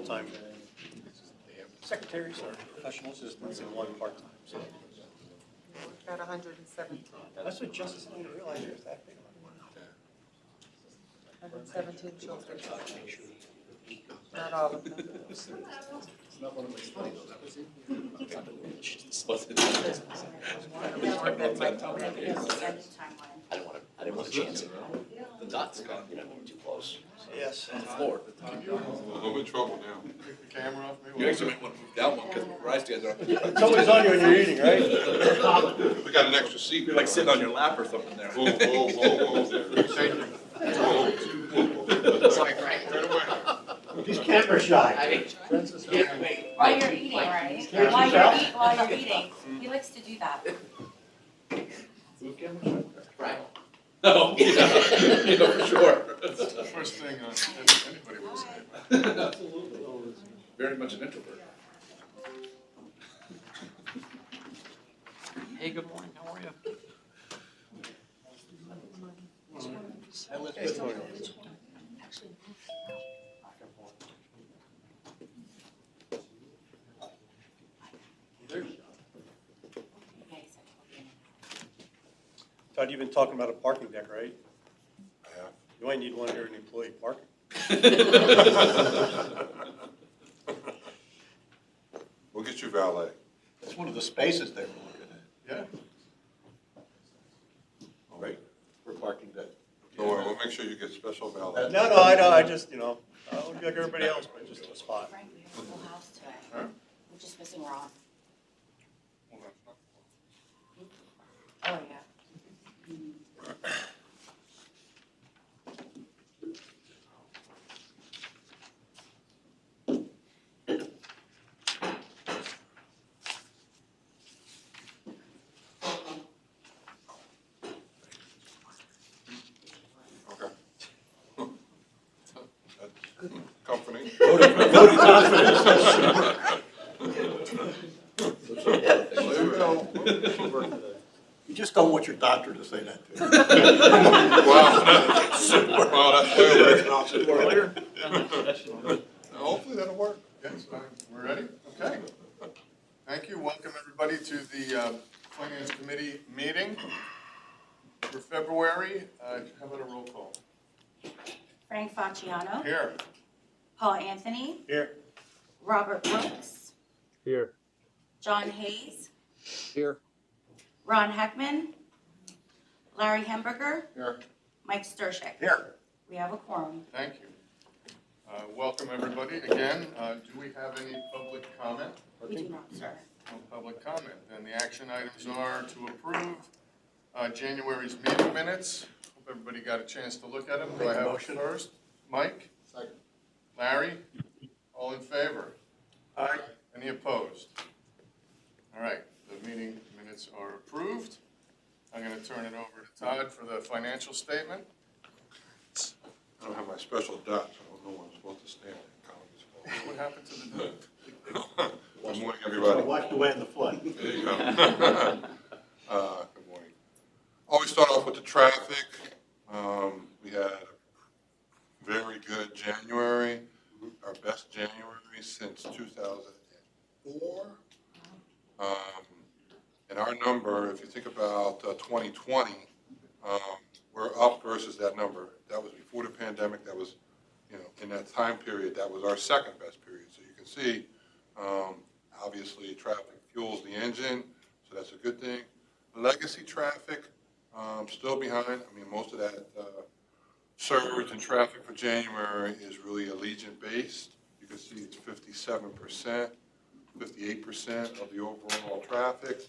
full-time, secretaries are professional assistants and one part-time. So We've got 117. that's what Justice didn't realize it was that big. 117 children. Not all of them. It's not one of my slides. That was it. More than my time. I didn't want to chance it. The dots got, too close. Yes. On the floor. I'm in trouble now. Take the camera off me. You actually might want to move down one because your eyes together. It's always on you when you're eating, right? We got an extra seat. You're like sitting on your lap or something there. Whoa, whoa, whoa, whoa. Thank you. Whoa. Sorry, Frank. Right away. He's camera shy. Wait. While you're eating, right? Can't While you're eating, he likes to do that. Frank. No, for sure. That's the first thing anybody will say. Absolutely. Very much an introvert. Hey, good morning, how are you? Todd, you've been talking about a parking deck, right? I have. You might need one here in employee parking. We'll get you valet. That's one of the spaces they were looking at. Yeah. Right. For parking deck. Don't worry, we'll make sure you get special valet. No, I know, I just, I'll be like everybody else, but just a spot. Frank, we have a full house today. Huh? We're just missing Ron. Well, that's not- Oh, yeah. Okay. That's comforting. You just don't want your doctor to say that to you. Wow, that's clear. Hopefully that'll work. Yes, we're ready? Okay. Thank you. Welcome, everybody, to the Finance Committee meeting for February. How about a roll call? Frank Facciano, Here. Paul Anthony, Here. Robert Brooks, Here. John Hayes, Here. Ron Heckman, Larry Hemberger, Here. Mike Stershek. Here. We have a quorum. Thank you. Welcome, everybody. Again, do we have any public comment? We do not, sir. No public comment. Then the action items are to approve January's meeting minutes. Hope everybody got a chance to look at them. Do I have a Motion. first? Mike? Second. Larry? All in favor? Aye. Any opposed? All right, the meeting minutes are approved. I'm going to turn it over to Todd for the financial statement. I don't have my special dots. I don't know where I'm supposed to stand. What happened to the dot? Good morning, everybody. Washed away in the flood. There you go. Good morning. Always start off with the traffic. We had a very good January, our best January since 2004. And our number, if you think about 2020, we're up versus that number. That was before the pandemic. That was, in that time period, that was our second best period. So you can see, obviously, traffic fuels the engine, so that's a good thing. Legacy traffic, still behind. I mean, most of that surge in traffic for January is really Allegiant-based. You can see it's 57%, 58% of the overall traffic.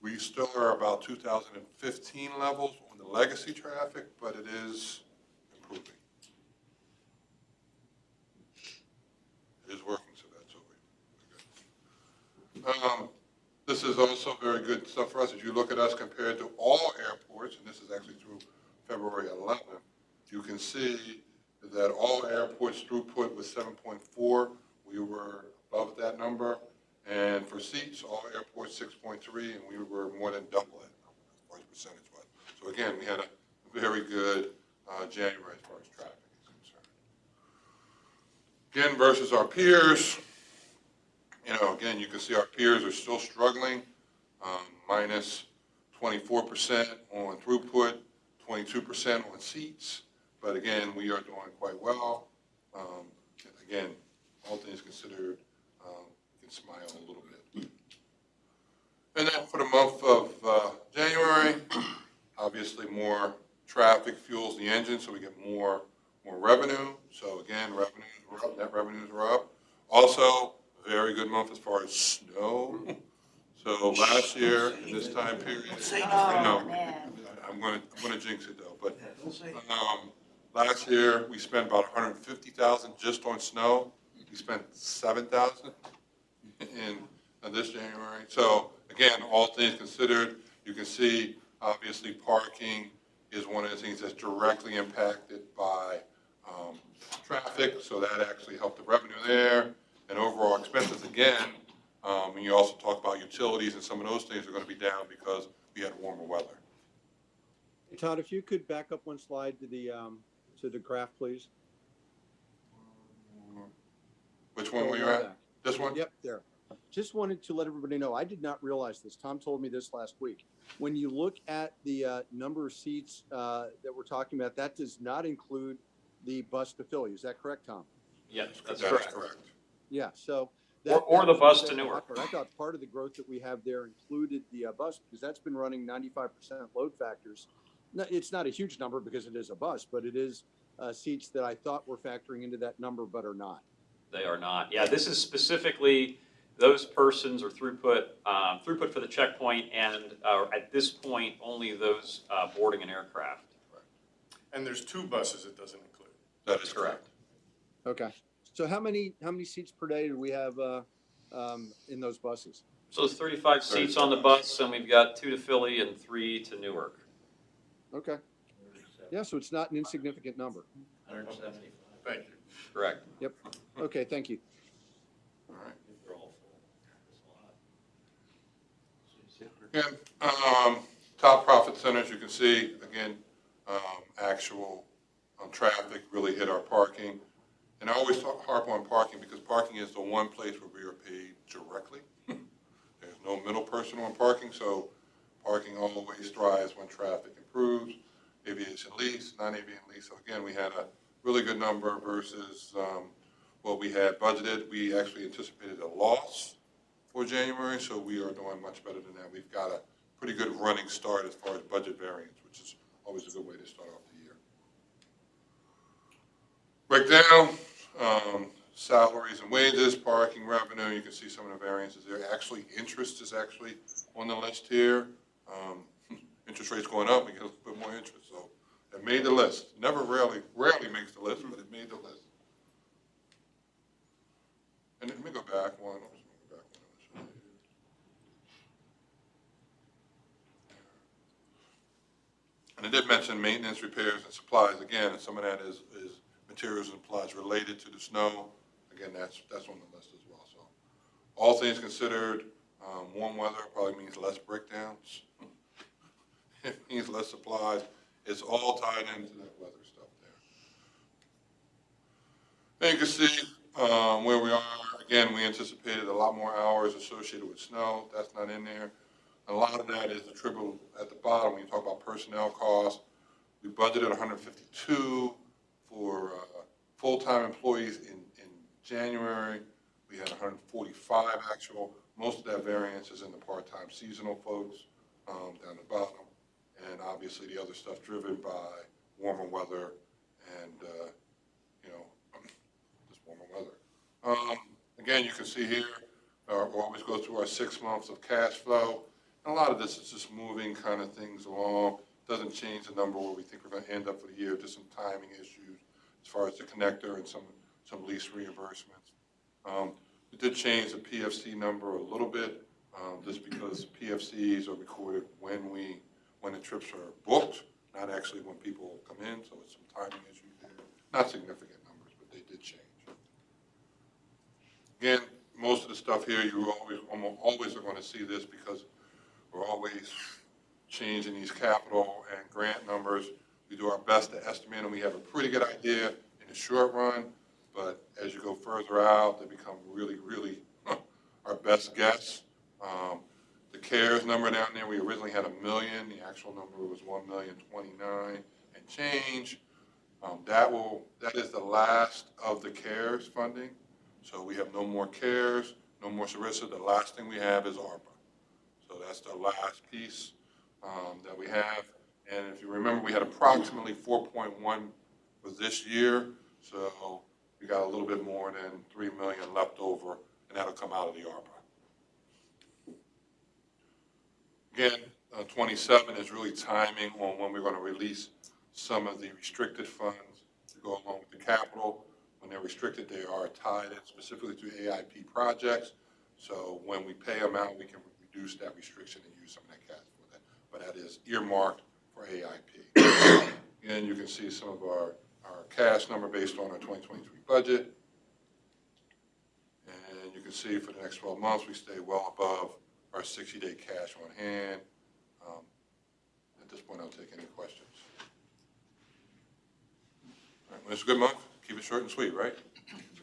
We still are about 2015 levels on the legacy traffic, but it is improving. It is working, so that's over. Good. This is also very good stuff for us. As you look at us compared to all airports, and this is actually through February 11th, you can see that all airports throughput was 7.4. We were above that number. And for seats, all airports 6.3, and we were more than double that number as far as percentage was. So again, we had a very good January as far as traffic is Again, versus our peers, again, you can see our peers are still struggling, minus 24% on throughput, 22% on seats. But again, we are doing quite well. Again, all things considered, you can smile a little bit. And then for the month of January, obviously more traffic fuels the engine, so we get more revenue. So again, revenues were up, net revenues were up. Also, very good month as far as snow. So last year, in this time period, I know, man. I'm gonna jinx it though, but, last year, we spent about 150,000 just on snow. We spent 7,000 in this January. So again, all things considered, you can see, obviously, parking is one of the things that's directly impacted by traffic, so that actually helped the revenue there. And overall expenses, again, when you also talk about utilities and some of those things are going to be down because we had warmer weather. Hey, Todd, if you could back up one slide to the graph, please. Which one were you Go at? back. This one? Yep, there. Just wanted to let everybody know, I did not realize this. Tom told me this last week. When you look at the number of seats that we're talking about, that does not include the bus to Philly. Is that correct, Tom? Yes, that's That is correct. correct. Yeah, so. Or the was bus the to Newark. part. I thought part of the growth that we have there included the bus, because that's been running 95% load factors. No, it's not a huge number because it is a bus, but it is seats that I thought were factoring into that number, but are not. They are not. Yeah, this is specifically those persons or throughput for the checkpoint, and at this point, only those boarding an aircraft. And there's 2 buses it doesn't include. That is correct. Okay. So how many seats per day do we have in those buses? So there's 35 seats on the bus, and we've got 2 to Philly and 3 to Newark. Okay. Yeah, so it's not an insignificant number. 175. Thank you. Correct. Yep. Okay, thank you. All right. Again, top profit centers, you can see, again, actual traffic really hit our parking. And I always harp on parking because parking is the one place where we are paid directly. There's no middle person on parking, so parking always thrives when traffic improves. Aviation lease, non-aviation lease. So again, we had a really good number versus what we had budgeted. We actually anticipated a loss for January, so we are doing much better than that. We've got a pretty good running start as far as budget variance, which is always a good way to start off the year. Breakdown, salaries and wages, parking revenue, you can see some of the variances there. Actually, interest is actually on the list here. Interest rates going up, we get a little bit more interest, so it made the list. Rarely makes the list, but it made the list. And let me go back one. And I did mention maintenance, repairs, and supplies. Again, and some of that is materials and supplies related to the snow. Again, that's on the list as well. So all things considered, warm weather probably means less breakdowns. It means less supplies. It's all tied into that weather stuff there. And you can see where we are. Again, we anticipated a lot more hours associated with snow. That's not in there. A lot of that is attributable at the bottom when you talk about personnel costs. We budgeted 152 for full-time employees in January. We had 145 actual. Most of that variance is in the part-time seasonal folks down the bottom. And obviously the other stuff driven by warmer weather and, just warmer weather. Again, you can see here, we'll always go through our 6 months of cash flow. And a lot of this is just moving kind of things along. Doesn't change the number where we think we're going to end up for the year, just some timing issues as far as the connector and some lease reimbursements. We did change the PFC number a little bit, just because PFCs are recorded when the trips are booked, not actually when people come in, so it's some timing issues there. Not significant numbers, but they did change. Again, most of the stuff here, you always are going to see this because we're always changing these capital and grant numbers. We do our best to estimate them. We have a pretty good idea in the short run, but as you go further out, they become really, really our best guess. The CARES number down there, we originally had 1 million, the actual number was 1,029,000 and change. That is the last of the CARES funding. So we have no more CARES, no more Sarissa. The last thing we have is ARPA. So that's the last piece that we have. And if you remember, we had approximately 4.1 for this year. So we got a little bit more than 3 million left over, and that'll come out of the ARPA. Again, 27 is really timing on when we're going to release some of the restricted funds to go along with the capital. When they're restricted, they are tied in specifically to AIP projects. So when we pay them out, we can reduce that restriction and use some of that cash for that. But that is earmarked for AIP. Again, you can see some of our cash number based on our 2023 budget. And you can see for the next 12 months, we stay well above our 60-day cash on hand. At this point, I'll take any questions. All right, well, it's a good month. Keep it short and sweet, right?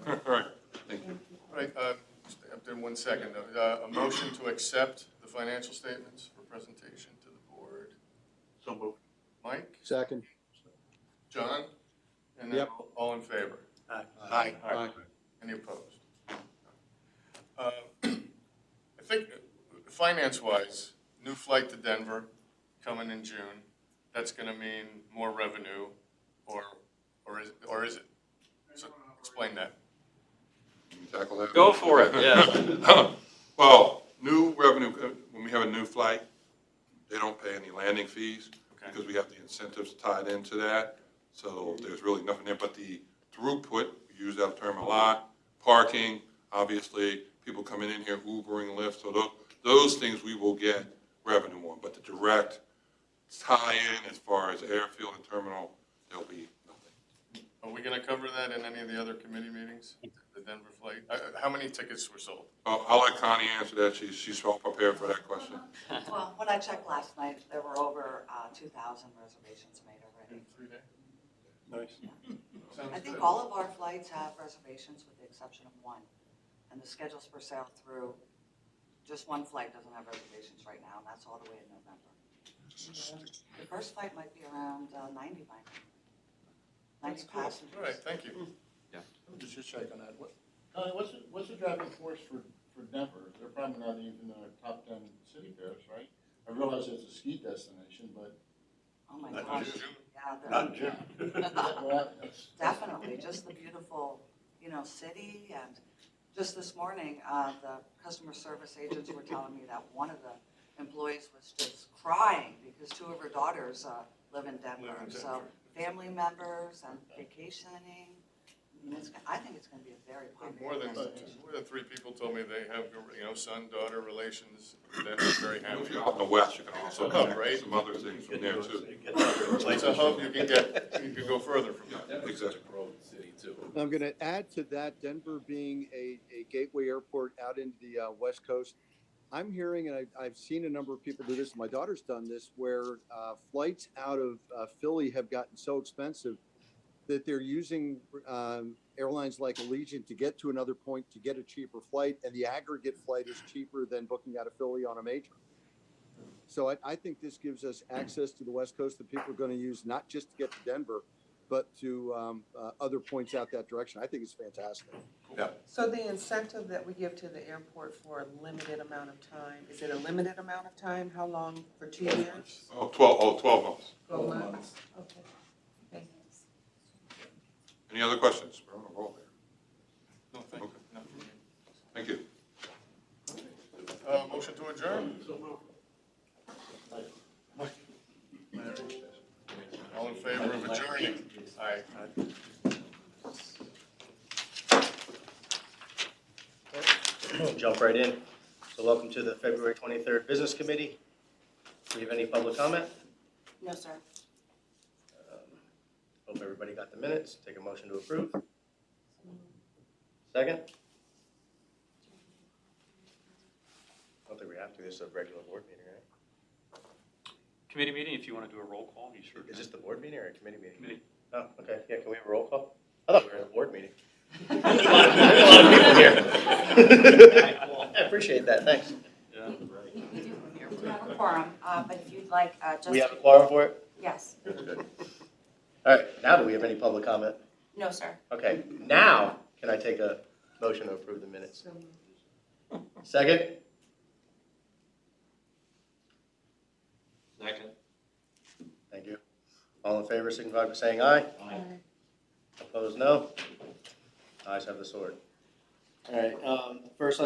All right, thank you. All right, stay up there 1 second. A motion to accept the financial statements for presentation to the board. So moved. Mike, Second. John, and then Yep. all in favor? Aye. Aye. Any opposed? I think, finance-wise, new flight to Denver coming in June, that's gonna mean more revenue, or is it? So, explain that. Can you tackle that? Go for it, yeah. Well, new revenue, when we have a new flight, they don't pay any landing fees Okay. because we have the incentives tied into that. So there's really nothing there, but the throughput, we use that term a lot, parking, obviously, people coming in here, Ubering, Lyft, so those things we will get revenue on. But the direct tie-in as far as airfield and terminal, there'll be nothing. Are we gonna cover that in any of the other committee meetings, the Denver flight? How many tickets were sold? I'll let Connie answer that. She's well prepared for that question. Well, when I checked last night, there were over 2,000 reservations made already. 3 days? Nice. I think all of our flights have reservations with the exception of one. And the schedules for sale through, just one flight doesn't have reservations right now, and that's all the way in November. The first flight might be around 90 by now. 90 passengers. All right, thank you. Just check on that. What's the driving force for Denver? They're probably not even in the top 10 city pairs, right? I realize it's a ski destination, but. Oh my Not gosh, June. yeah, Not the- June. Well, that's- definitely, just the beautiful, city, and just this morning, the customer service agents were telling me that one of the employees was just crying because 2 of her daughters live in Denver. Live in So Denver. family members and vacationing, I think it's gonna be a very More popular than, destination. more than 3 people told me they have, son-daughter relations, they're very If happy. you're out in the west, you can also Hub, get right? some other things from there too. It's a hub, you can go further from that. Exactly. I'm going to add to that, Denver being a gateway airport out into the West Coast. I'm hearing, and I've seen a number of people do this, my daughter's done this, where flights out of Philly have gotten so expensive that they're using airlines like Allegiant to get to another point to get a cheaper flight, and the aggregate flight is cheaper than booking out of Philly on a major. So I think this gives us access to the West Coast that people are going to use not just to get to Denver, but to other points out that direction. I think it's fantastic. So the incentive that we give to the airport for a limited amount of time, is it a limited amount of time? How long? For 2 years? 12 months. 12 months? Okay. Thank you. Any other questions? We're on a roll here. No, thank you. No. Thank you. Motion to adjourn? All in favor of adjourning? Aye. Jump right in. So welcome to the February 23rd Business Committee. Do we have any public comment? No, sir. Hope everybody got the minutes. Take a motion to approve. Second? I don't think we have to. This is a regular board meeting, right? Committee meeting, if you want to do a roll call, you sure Is can. this the board meeting or a committee meeting? Committee. Oh, okay. Yeah, can we have a roll call? I thought we were in a board meeting. There's a lot of people here. I appreciate that, thanks. We do have a quorum, but if you'd like, just. We have a quorum for it? Yes. All right, now do we have any public comment? No, sir. Okay, now can I take a motion to approve the minutes? Second? Second. Thank you. All in favor, signify by saying aye. Aye. Opposed, no. Ayes have the sword. All right, first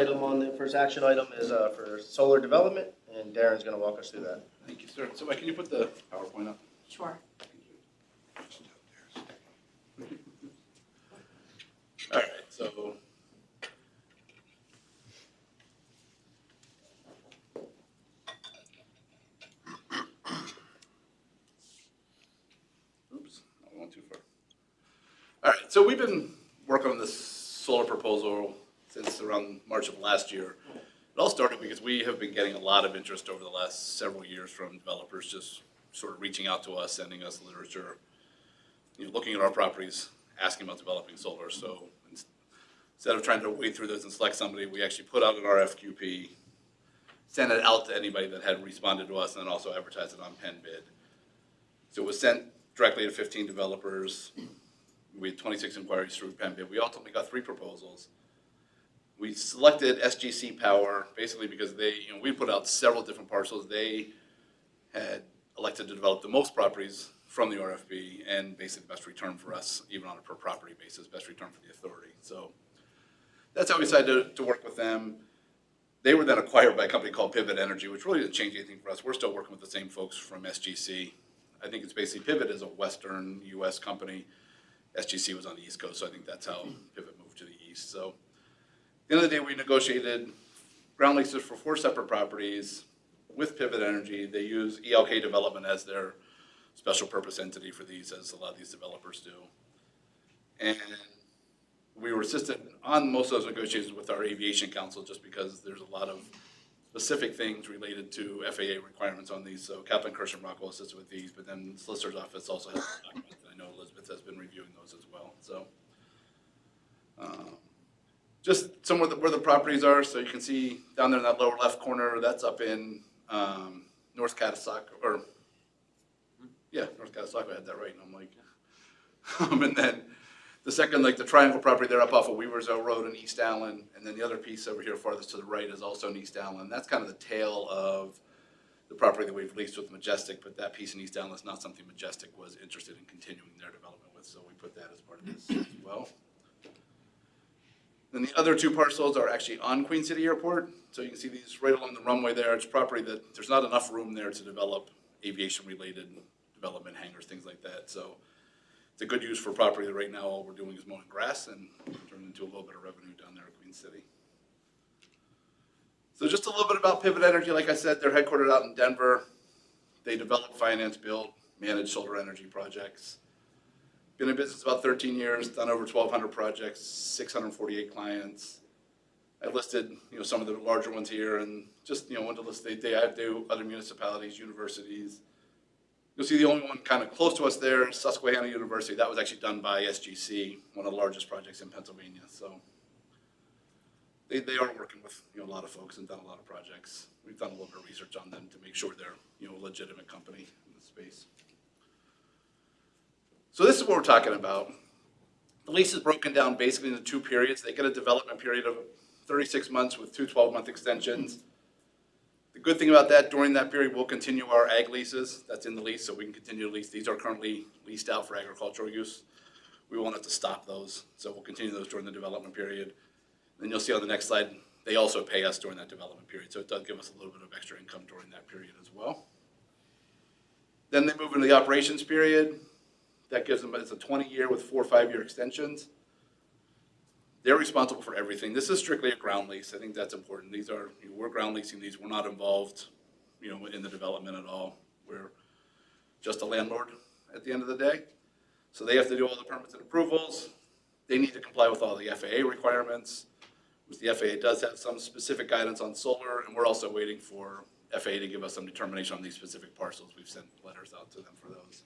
action item is for solar development, and Darren's gonna walk us through that. Thank you, sir. So can you put the PowerPoint up? Sure. All right, so. Oops, I went too far. All right, so we've been working on this solar proposal since around March of last year. It all started because we have been getting a lot of interest over the last several years from developers just sort of reaching out to us, sending us literature, looking at our properties, asking about developing solar. So instead of trying to wade through those and select somebody, we actually put out an RFQP, sent it out to anybody that had responded to us, and then also advertised it on PennBid. So it was sent directly to 15 developers. We had 26 inquiries through PennBid. We ultimately got 3 proposals. We selected SGC Power basically because we put out several different parcels. They had elected to develop the most properties from the RFP and basically the best return for us, even on a per property basis, best return for the authority. So that's how we decided to work with them. They were then acquired by a company called Pivot Energy, which really didn't change anything for us. We're still working with the same folks from SGC. I think it's basically Pivot is a Western US company. SGC was on the East Coast, so I think that's how Pivot moved to the East. So at the end of the day, we negotiated ground leases for 4 separate properties with Pivot Energy. They use ELK Development as their special purpose entity for these, as a lot of these developers do. And we were assisted on most of those negotiations with our aviation council just because there's a lot of specific things related to FAA requirements on these. So Kaplan Kirsch Rockwell assisted with these, but then the solicitor's office also has documents. I know Elizabeth has been reviewing those as well. So just somewhere where the properties are. So you can see down there in that lower left corner, that's up in North Catasauqua, or yeah, North Catasauqua, I had that right. And I'm like, and then the second, like the triangle property there up off of Weaversville Road in East Allen, and then the other piece over here farthest to the right is also in East Allen. That's kind of the tail of the property that we've leased with Majestic, but that piece in East Allen is not something Majestic was interested in continuing their development with, so we put that as part of this as well. Then the other 2 parcels are actually on Queen City Airport, so you can see these right along the runway there. It's property that there's not enough room there to develop aviation-related development, hangars, things like that. So it's a good use for property that right now all we're doing is mowing grass and turning into a little bit of revenue down there at Queen City. So just a little bit about Pivot Energy. Like I said, they're headquartered out in Denver. They develop, finance, build, manage solar energy projects. Been in business about 13 years, done over 1,200 projects, 648 clients. I listed, some of the larger ones here, and just, wanted to list, they do other municipalities, universities. You'll see the only one kind of close to us there is Susquehanna University. That was actually done by SGC, one of the largest projects in Pennsylvania. So they are working with, a lot of folks and done a lot of projects. We've done a little bit of research on them to make sure they're, a legitimate company in the space. So this is what we're talking about. The lease is broken down basically into 2 periods. They get a development period of 36 months with 2 12-month extensions. The good thing about that, during that period, we'll continue our ag leases. That's in the lease, so we can continue to lease. These are currently leased out for agricultural use. We won't have to stop those, so we'll continue those during the development period. Then you'll see on the next slide, they also pay us during that development period, so it does give us a little bit of extra income during that period as well. Then they move into the operations period. That gives them, it's a 20-year with 4 5-year extensions. They're responsible for everything. This is strictly a ground lease. I think that's important. These are, we're ground leasing these. We're not involved, in the development at all. We're just a landlord at the end of the day. So they have to do all the permits and approvals. They need to comply with all the FAA requirements, which the FAA does have some specific guidance on solar, and we're also waiting for FAA to give us some determination on these specific parcels. We've sent letters out to them for those.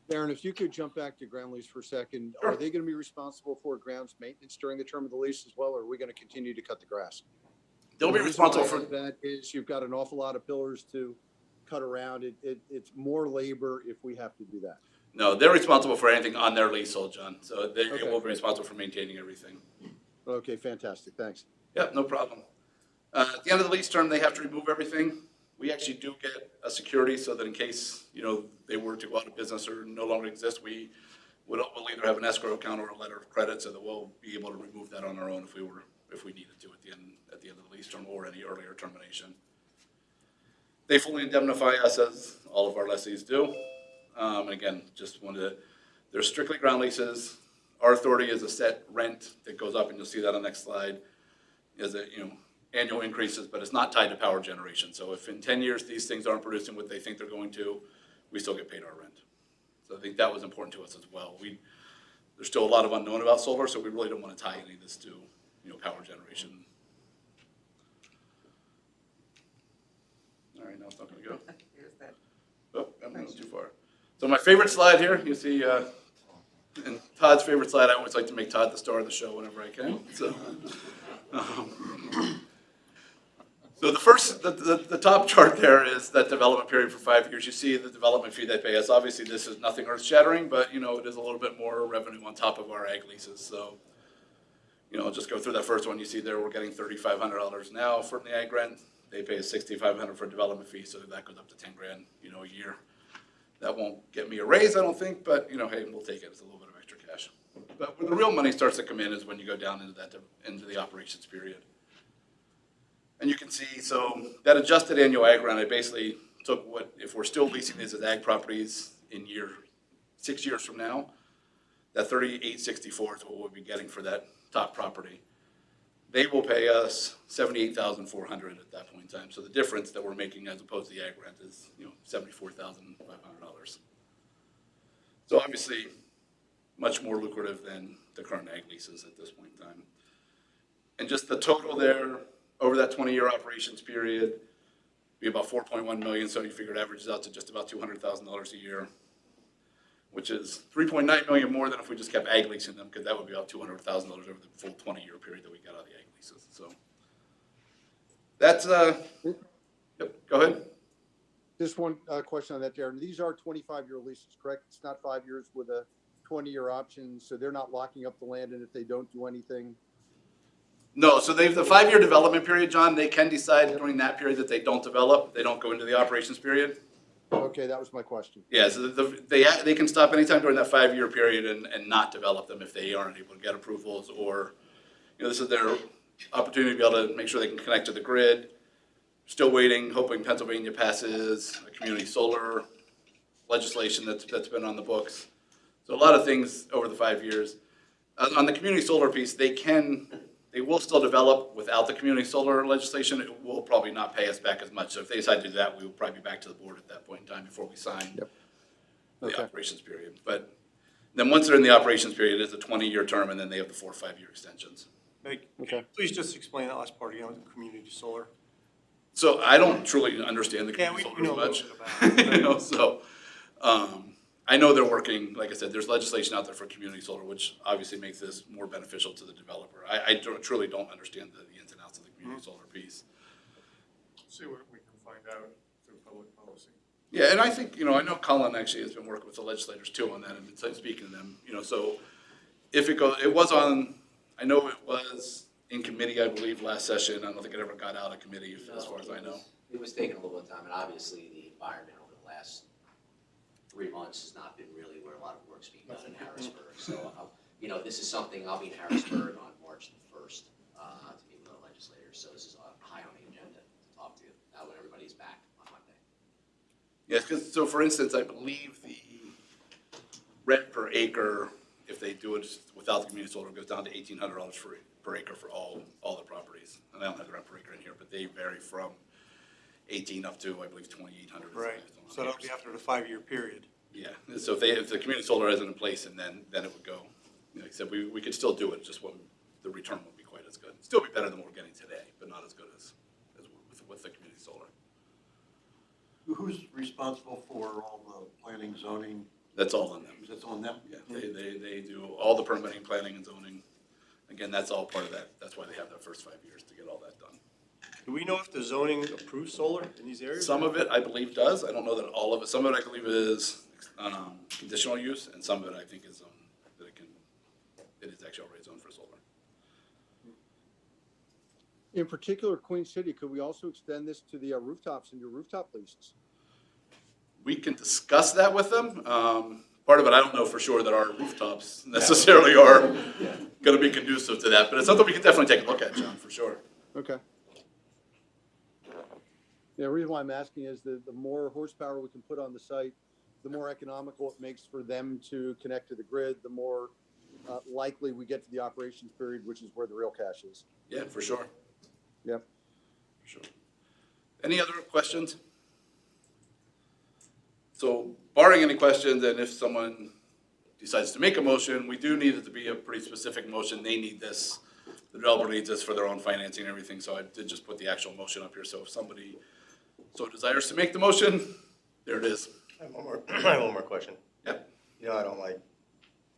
Darren, if you could jump back to ground lease for a second, are they going to be responsible for grounds maintenance during the term of the lease as well, or are we going to continue to cut the grass? They'll be The reason why responsible I for, ask that is you've got an awful lot of pillars to cut around. It's more labor if we have to do that. no, they're responsible for anything on their leasehold, John. So they Okay, will be great. responsible for maintaining everything. Okay, fantastic. Thanks. Yep, no problem. At the end of the lease term, they have to remove everything. We actually do get a security so that in case, they were to go out of business or no longer exist, we'll either have an escrow account or a letter of credit so that we'll be able to remove that on our own if we needed to at the end of the lease term or any earlier termination. They fully indemnify us as all of our lessees do. And again, they're strictly ground leases. Our authority is a set rent that goes up, and you'll see that on the next slide, is annual increases, but it's not tied to power generation. So if in 10 years these things aren't producing what they think they're going to, we still get paid our rent. So I think that was important to us as well. There's still a lot of unknown about solar, so we really don't want to tie any of this to, power generation. All right, now it's not going to go. Here's that. Oh, I'm going too far. So my favorite slide here, you see, and Todd's favorite slide, I always like to make Todd the star of the show whenever I can. So the top chart there is that development period for 5 years. You see the development fee they pay us. Obviously, this is nothing earth-shattering, but it is a little bit more revenue on top of our ag leases. So, I'll just go through that first one. You see there we're getting $3,500 now from the ag rent. They pay us $6,500 for a development fee, so that goes up to $10,000, a year. That won't get me a raise, I don't think, but hey, we'll take it. It's a little bit of extra cash. But where the real money starts to come in is when you go down into the operations period. And you can see, so that adjusted annual ag rent, I basically took if we're still leasing these as ag properties in 6 years from now, that $3,864 is what we'll be getting for that top property. They will pay us $78,400 at that point in time. So the difference that we're making as opposed to the ag rent is, $74,500. So obviously, much more lucrative than the current ag leases at this point in time. And just the total there over that 20-year operations period be about 4.1 million. So you figure it averages out to just about $200,000 a year, which is 3.9 million more than if we just kept ag leasing them, because that would be about $200,000 over the full 20-year period that we got out of the ag leases. So that's yep. Go ahead. Just one question on that, Darren. These are 25-year leases, correct? It's not 5 years with a 20-year option, so they're not locking up the land, and if they don't do anything. No, so they have the 5-year development period, John. They can decide during that period that they don't develop. They don't go into the operations period. Okay, that was my question. Yeah, so they can stop anytime during that 5-year period and not develop them if they aren't able to get approvals, or this is their opportunity to be able to make sure they can connect to the grid. Still waiting, hoping Pennsylvania passes a community solar legislation that's been on the books. So a lot of things over the 5 years. On the community solar piece, they will still develop without the community solar legislation. It will probably not pay us back as much. So if they decide to do that, we will probably be back to the board at that point in time before we sign the operations period. But then once they're in the operations period, it's a 20-year term, and then they have the 4 or 5-year extensions. Please just explain that last part again with the community solar. So I don't truly understand the community solar much. I know they're working, like I said, there's legislation out there for community solar, which obviously makes this more beneficial to the developer. I truly don't understand the ins and outs of the community solar piece. See what we can find out through public policy. Yeah, and I think, I know Colin actually has been working with the legislators too on that, and been speaking to them, so if it goes, I know it was in committee, I believe, last session. I don't think it ever got out of committee, as far as I know. It was taking a little bit of time, and obviously the environment over the last 3 months has not been really where a lot of work's being done in Harrisburg. So, this is something, I'll be in Harrisburg on March the 1st to meet with the legislators. So this is high on the agenda to talk to when everybody's back on Monday. Yes, so for instance, I believe the rent per acre, if they do it without the community solar, goes down to $1,800 per acre for all the properties. And I don't have the rent per acre in here, but they vary from 18 up to, I believe, 2,800. Right, so that'll be after the 5-year period. Yeah, so if the community solar isn't in place, and then it would go, like I said, we could still do it, just the return won't be quite as good. Still be better than what we're getting today, but not as good as with the community solar. Who's responsible for all the planning, zoning, That's all on them. That's on them? Yeah, they do all the permitting, planning, and zoning. Again, that's all part of that. That's why they have their first 5 years to get all that done. Do we know if the zoning approves solar in these areas? Some of it, I believe, does. I don't know that all of it. Some of it, I believe, is conditional use, and some of it, I think, is that it is actually already zoned for solar. In particular, Queen City, could we also extend this to the rooftops and your rooftop leases? We can discuss that with them. Part of it, I don't know for sure that our rooftops necessarily are going to be conducive to that, but it's something we can definitely take a look at, John, for sure. Okay. Yeah, the reason why I'm asking is the more horsepower we can put on the site, the more economical it makes for them to connect to the grid, the more likely we get to the operations period, which is where the real cash is. Yeah, for sure. Yep. For sure. Any other questions? So barring any questions, and if someone decides to make a motion, we do need it to be a pretty specific motion. They need this, the developer needs this for their own financing and everything, so I did just put the actual motion up here. So if somebody so desires to make the motion, there it is. I have one more question. Yep. You know, I don't like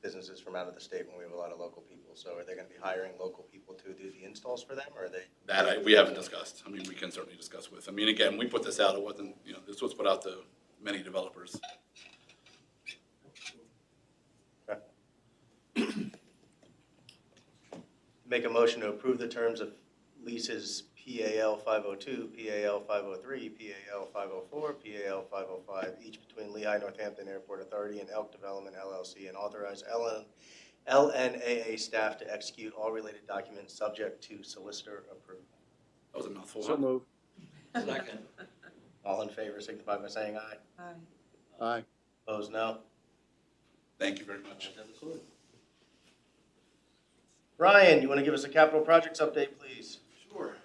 businesses from out of the state when we have a lot of local people. So are they going to be hiring local people to do the installs for them, or are they? That we haven't discussed. I mean, we can certainly discuss with. I mean, again, we put this out. It wasn't, this was put out to many developers. Make a motion to approve the terms of leases PAL 502, PAL 503, PAL 504, PAL 505, each between Lehigh Northampton Airport Authority and Elk Development LLC, and authorize LNAA staff to execute all related documents subject to solicitor approval. That was a mouthful. So move. Second. All in favor signify by saying aye. Aye. Aye. Opposed, no. Thank you very much. Ryan, you want to give us a capital projects update, please? Sure,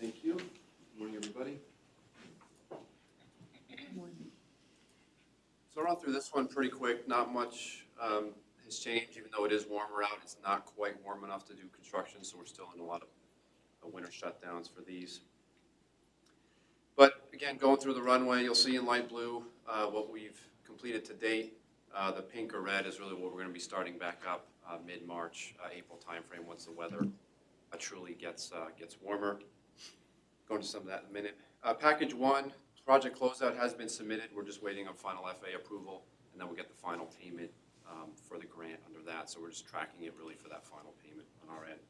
thank you. Good morning, everybody. So I'll run through this one pretty quick. Not much has changed, even though it is warmer out. It's not quite warm enough to do construction, so we're still in a lot of winter shutdowns for these. But again, going through the runway, you'll see in light blue what we've completed to date. The pink or red is really what we're going to be starting back up mid-March, April timeframe once the weather truly gets warmer. Go into some of that in a minute. Package 1, project closeout has been submitted. We're just waiting on final FA approval, and then we'll get the final payment for the grant under that. So we're just tracking it really for that final payment on our end.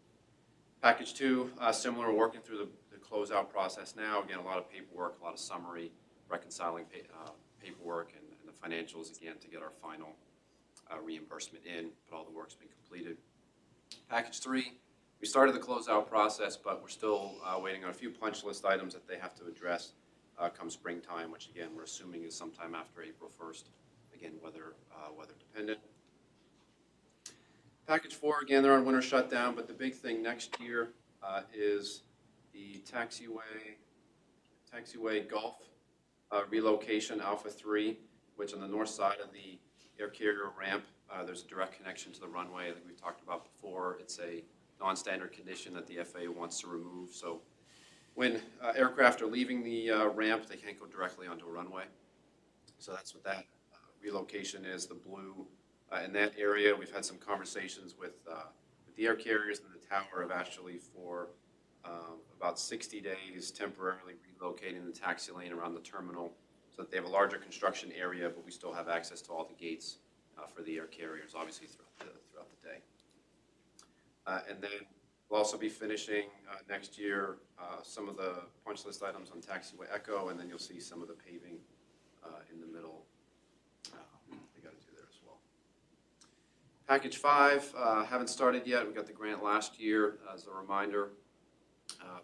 Package 2, similar, we're working through the closeout process now. Again, a lot of paperwork, a lot of summary, reconciling paperwork and the financials again to get our final reimbursement in, but all the work's been completed. Package 3, we started the closeout process, but we're still waiting on a few punch list items that they have to address come springtime, which again, we're assuming is sometime after April 1st. Again, weather dependent. Package 4, again, they're on winter shutdown, but the big thing next year is the taxiway Gulf relocation Alpha 3, which on the north side of the air carrier ramp, there's a direct connection to the runway. I think we've talked about before. It's a non-standard condition that the FAA wants to remove. So when aircraft are leaving the ramp, they can't go directly onto a runway. So that's what that relocation is, the blue. In that area, we've had some conversations with the air carriers, and the tower have actually for about 60 days temporarily relocating the taxi lane around the terminal so that they have a larger construction area, but we still have access to all the gates for the air carriers, obviously throughout the day. And then we'll also be finishing next year some of the punch list items on Taxiway Echo, and then you'll see some of the paving in the middle. They got to do there as well. Package 5, haven't started yet. We got the grant last year as a reminder,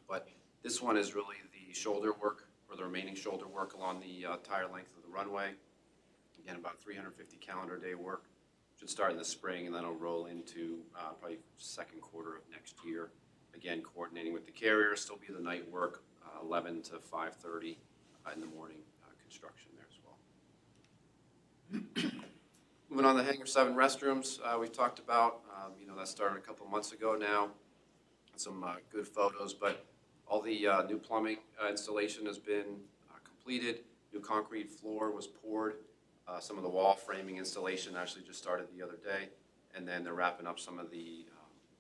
but this one is really the shoulder work, or the remaining shoulder work along the entire length of the runway. Again, about 350 calendar day work. Should start in the spring, and then it'll roll into probably second quarter of next year. Again, coordinating with the carriers, still be the night work, 11 to 5:30 in the morning construction there as well. Moving on to Hangar 7 restrooms, we've talked about, that started a couple months ago now. Some good photos, but all the new plumbing installation has been completed. New concrete floor was poured Some of the wall framing installation actually just started the other day. And then they're wrapping up some of the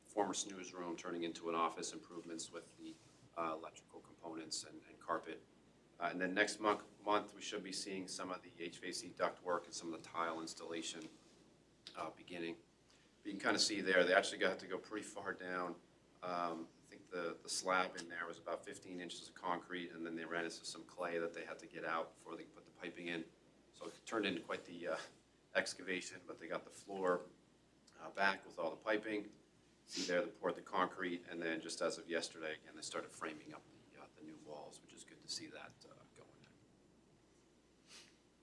former snooze room, turning into an office improvements with the electrical components and carpet. And then next month, we should be seeing some of the HVAC duct work and some of the tile installation beginning. But you can kind of see there, they actually got to go pretty far down. I think the slab in there was about 15 inches of concrete, and then they ran into some clay that they had to get out before they put the piping in. So it turned into quite the excavation, but they got the floor back with all the piping. See there, they poured the concrete, and then just as of yesterday, again, they started framing up the new walls, which is good to see that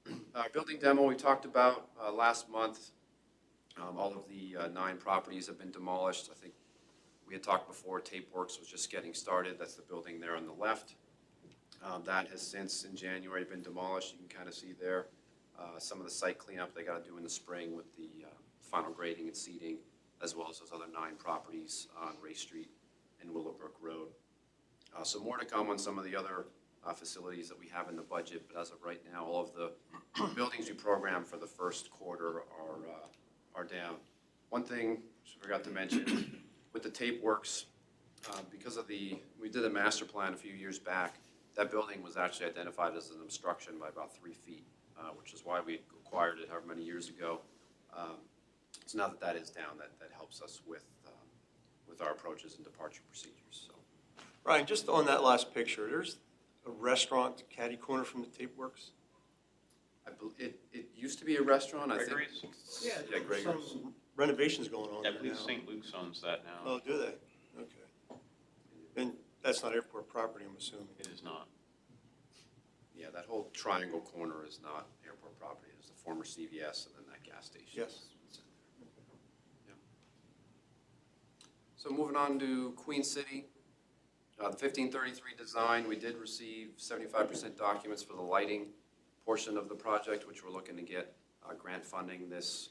going. Building demo we talked about last month. All of the 9 properties have been demolished. I think we had talked before, Tapeworks was just getting started. That's the building there on the left. That has since in January been demolished. You can kind of see there some of the site cleanup they got to do in the spring with the final grading and seeding, as well as those other 9 properties on Ray Street and Willowbrook Road. So more to come on some of the other facilities that we have in the budget, but as of right now, all of the buildings we programmed for the first quarter are down. One thing I forgot to mention, with the Tapeworks, because of we did a master plan a few years back, that building was actually identified as an obstruction by about 3 feet, which is why we acquired it however many years ago. So now that is down, that helps us with our approaches and departure procedures. So, Ryan, just on that last picture, there's a restaurant catty corner from the Tapeworks. It used to be a restaurant, I think. Gregory's? Yeah, Gregory's. Some renovations going on I there believe now. St. Luke's owns that now. Oh, do they? Okay. And that's not airport property, I'm assuming. It is not. Yeah, that whole triangle corner is not airport property. It's the former CVS and then that gas station. Yes. Yeah. So moving on to Queen City. The 1533 design, we did receive 75% documents for the lighting portion of the project, which we're looking to get grant funding this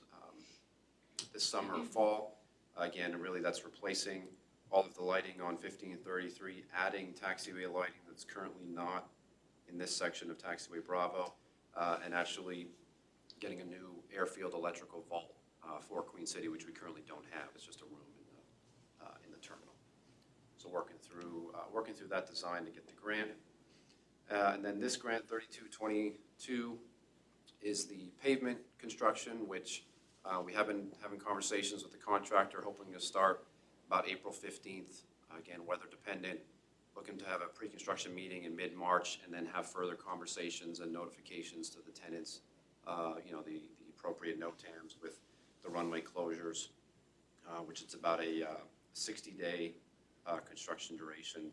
summer or fall. Again, really that's replacing all of the lighting on 1533, adding taxiway lighting that's currently not in this section of Taxiway Bravo, and actually getting a new airfield electrical vault for Queen City, which we currently don't have. It's just a room in the terminal. So working through that design to get the grant. And then this grant, 3222, is the pavement construction, which we have been having conversations with the contractor, hoping to start about April 15th. Again, weather dependent, looking to have a pre-construction meeting in mid-March and then have further conversations and notifications to the tenants, the appropriate NOTAMs with the runway closures, which it's about a 60-day construction duration.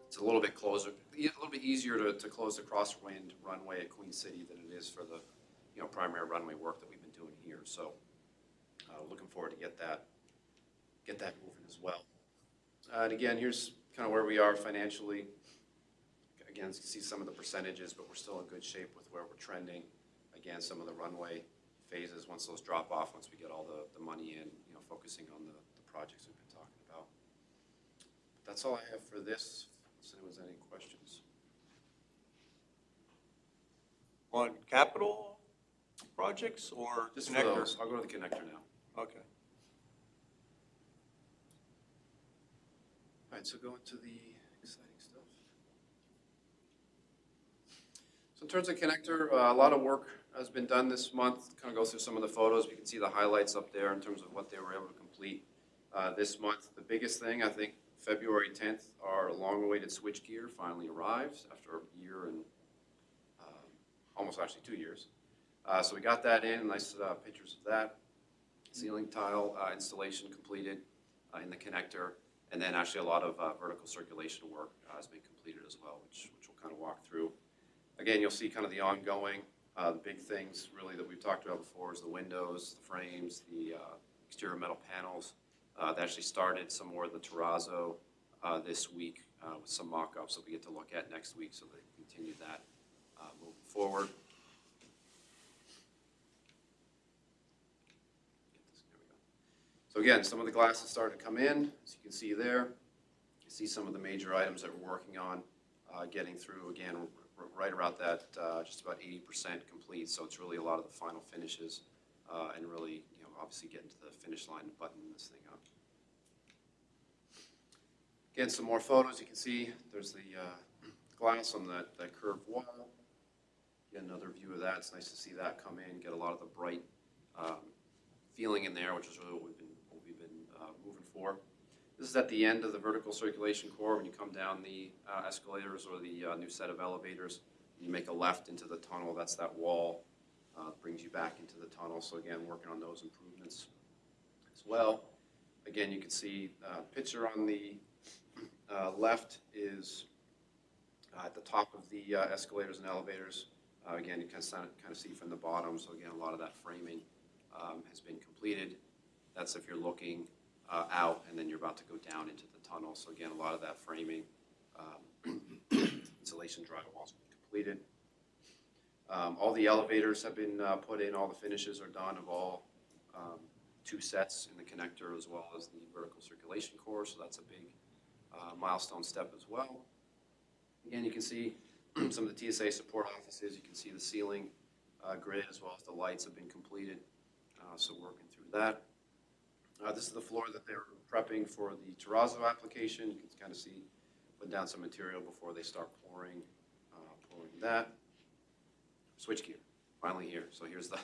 It's a little bit closer, a little bit easier to close the crosswind runway at Queen City than it is for the primary runway work that we've been doing here. So looking forward to get that moving as well. And again, here's kind of where we are financially. Again, you can see some of the percentages, but we're still in good shape with where we're trending. Again, some of the runway phases, once those drop off, once we get all the money in, focusing on the projects we've been talking about. But that's all I have for this. Unless anyone has any questions. On capital projects or Just for connectors? those. I'll go to the connector now. Okay. All right, so going to the exciting stuff. So in terms of connector, a lot of work has been done this month. Kind of go through some of the photos. You can see the highlights up there in terms of what they were able to complete this month. The biggest thing, I think, February 10th, our long-awaited switchgear finally arrives after a year and almost actually 2 years. So we got that in, nice pictures of that. Ceiling tile installation completed in the connector. And then actually a lot of vertical circulation work has been completed as well, which we'll kind of walk through. Again, you'll see kind of the ongoing, the big things really that we've talked about before is the windows, the frames, the exterior metal panels. They actually started some more of the terrazzo this week with some mock-ups that we get to look at next week, so they continue that moving forward. So again, some of the glasses started to come in, as you can see there. You see some of the major items that we're working on getting through. Again, right around that, just about 80% complete, so it's really a lot of the final finishes, and really, obviously getting to the finish line and buttoning this thing up. Again, some more photos. You can see there's the glass on that curved wall. Get another view of that. It's nice to see that come in, get a lot of the bright feeling in there, which is really what we've been moving for. This is at the end of the vertical circulation core. When you come down the escalators or the new set of elevators, you make a left into the tunnel. That's that wall. Brings you back into the tunnel. So again, working on those improvements as well. Again, you can see picture on the left is at the top of the escalators and elevators. Again, you can kind of see from the bottom. So again, a lot of that framing has been completed. That's if you're looking out and then you're about to go down into the tunnel. So again, a lot of that framing, insulation drywall's been completed. All the elevators have been put in, all the finishes are done of all 2 sets in the connector as well as the vertical circulation core, so that's a big milestone step as well. Again, you can see some of the TSA support offices, you can see the ceiling grid as well as the lights have been completed, so working through that. This is the floor that they're prepping for the terrazzo application. You can kind of see, put down some material before they start pouring that. Switchgear, finally here. So here's the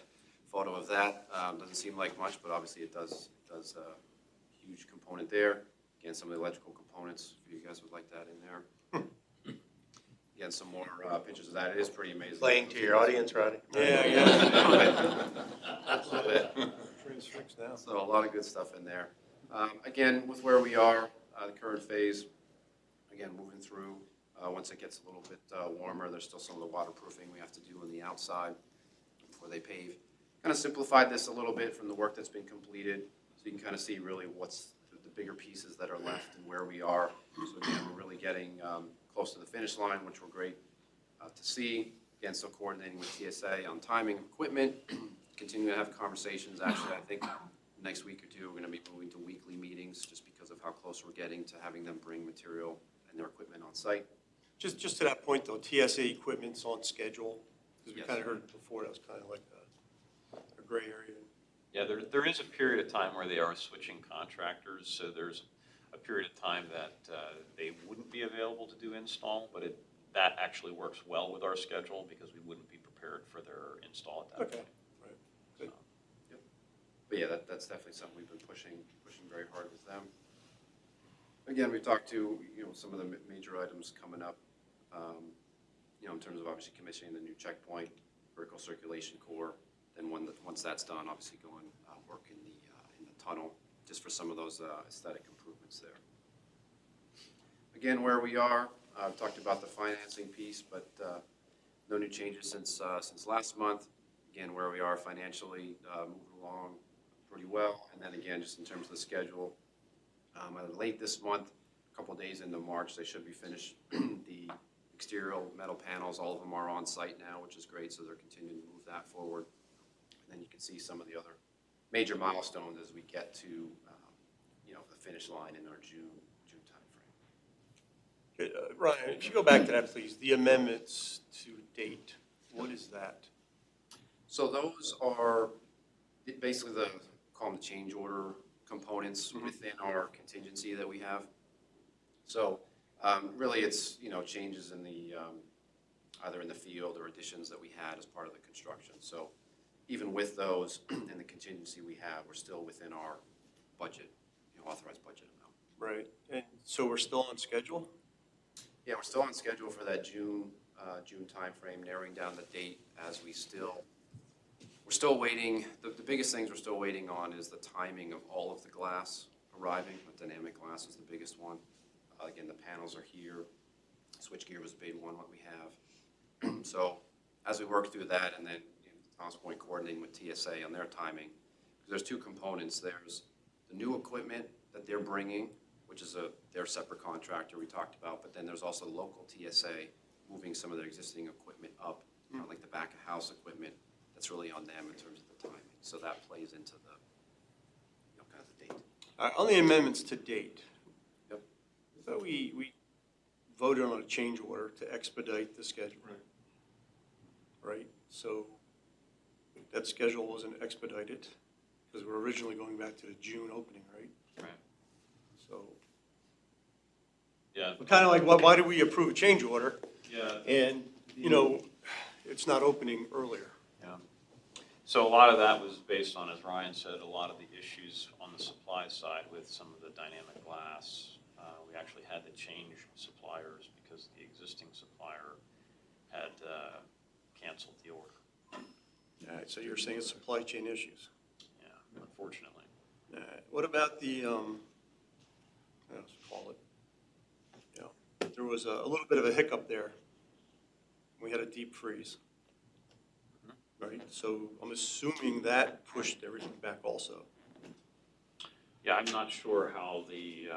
photo of that. Doesn't seem like much, but obviously it does a huge component there. Again, some of the electrical components, if you guys would like that in there. Again, some more pictures of that. It is pretty amazing. Playing to your audience, Roddy. Yeah. So a lot of good stuff in there. Again, with where we are, the current phase, again, moving through. Once it gets a little bit warmer, there's still some of the waterproofing we have to do on the outside before they pave. Kind of simplified this a little bit from the work that's been completed, so you can kind of see really what's the bigger pieces that are left and where we are. So again, we're really getting close to the finish line, which we're great to see. Again, still coordinating with TSA on timing of equipment, continuing to have conversations. Actually, I think next week or two, we're going to be moving to weekly meetings just because of how close we're getting to having them bring material and their equipment on site. Just to that point though, TSA equipment's on schedule, because we Yes. kind of heard before, that was kind of like a gray area. Yeah, there is a period of time where they are switching contractors, so there's a period of time that they wouldn't be available to do install, but that actually works well with our schedule because we wouldn't be prepared for their install at that Okay. point. Right. Good. Yep. But yeah, that's definitely something we've been pushing very hard with them. Again, we've talked to some of the major items coming up. In terms of obviously commissioning the new checkpoint, vertical circulation core. Then once that's done, obviously going work in the tunnel, just for some of those aesthetic improvements there. Again, where we are, I've talked about the financing piece, but no new changes since last month. Again, where we are financially, moving along pretty well. And then again, just in terms of the schedule, late this month, a couple of days into March, they should be finished. The exterior metal panels, all of them are on site now, which is great, so they're continuing to move that forward. And then you can see some of the other major milestones as we get to the finish line in our June timeframe. Good. Ryan, if you go back to that, please, the amendments to date, what is that? So those are basically call them the change order components within our contingency that we have. So really it's, changes in the, either in the field or additions that we had as part of the construction. So even with those and the contingency we have, we're still within our budget, authorized budget amount. Right. And so we're still on schedule? Yeah, we're still on schedule for that June timeframe, narrowing down the date as we're still waiting. The biggest things we're still waiting on is the timing of all of the glass arriving. Dynamic glass is the biggest one. Again, the panels are here. Switchgear was the big one, what we have. So as we work through that, and then to Tom's point, coordinating with TSA on their timing, because there's 2 components. There's the new equipment that they're bringing, which is their separate contractor we talked about, but then there's also local TSA moving some of their existing equipment up, like the back of house equipment. That's really on them in terms of the timing. So that plays into the kind of the date. On the amendments to date. Yep. I thought we voted on a change order to expedite the schedule. Right? So that schedule wasn't expedited because we're originally going back to the June opening, right? Right. So Yeah. kind of like, why did we approve a change order? Yeah. And, you know, it's not opening earlier. Yeah. So a lot of that was based on, as Ryan said, a lot of the issues on the supply side with some of the dynamic glass. We actually had to change suppliers because the existing supplier had canceled the order. All right, so you're saying it's supply chain issues. Yeah, unfortunately. All right, what about the, let's call it, you know, there was a little bit of a hiccup there. We had a deep freeze. Right, so I'm assuming that pushed everything back also. Yeah, I'm not sure how the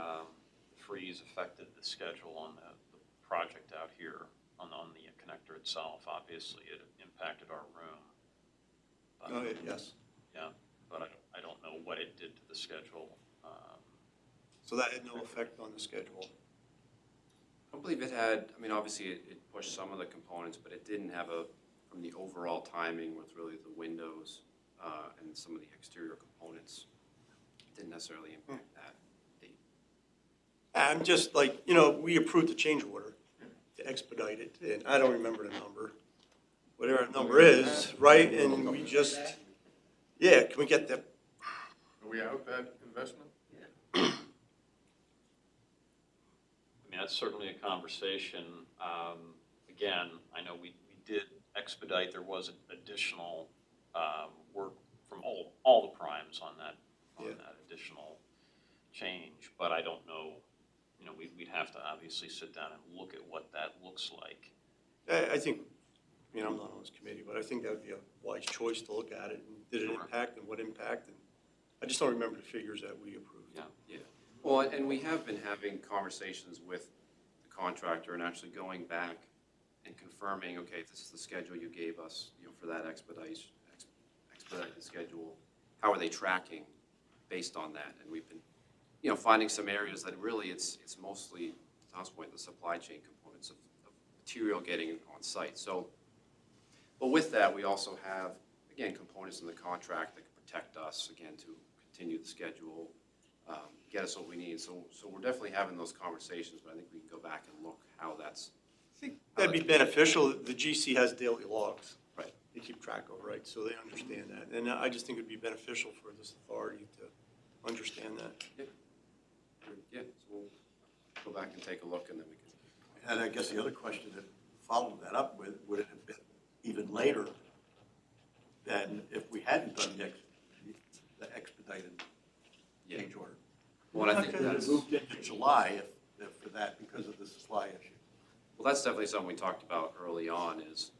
freeze affected the schedule on the project out here on the connector itself. Obviously, it impacted our room. But, Oh, yes. Yeah, but I don't know what it did to the schedule. So that had no effect on the schedule. I believe it had, I mean, obviously it pushed some of the components, but it didn't have from the overall timing with really the windows and some of the exterior components, it didn't necessarily impact that date. I'm just like, you know, we approved the change order to expedite it, and I don't remember the number. Whatever the number is, right, and we just, yeah, can we get that? Are we out that investment? I mean, that's certainly a conversation. Again, I know we did expedite. There was additional work from all the primes on that additional change, but I don't know. You know, we'd have to obviously sit down and look at what that looks like. I think, I mean, I'm not on this committee, but I think that would be a wise choice to look at it. And did it impact and what impact? And I just don't remember the figures that we approved. Yeah. Well, and we have been having conversations with the contractor and actually going back and confirming, okay, if this is the schedule you gave us, you know, for that expedited schedule, how are they tracking based on that? And we've been, you know, finding some areas that really it's mostly, to Tom's point, the supply chain components of material getting on site. So, but with that, we also have, again, components in the contract that can protect us, again, to continue the schedule, get us what we need. So we're definitely having those conversations, but I think we can go back and look how that's. I think that'd be beneficial. The GC has daily logs. Right. They keep track of, right? So they understand that. And I just think it'd be beneficial for this authority to understand that. Yeah, so we'll go back and take a look and then we can. And I guess the other question that followed that up with, would it have been even later than if we hadn't done the expedited change order? Well, I think Would it that's. moved into July if for that because of the supply issue? Well, that's definitely something we talked about early on is,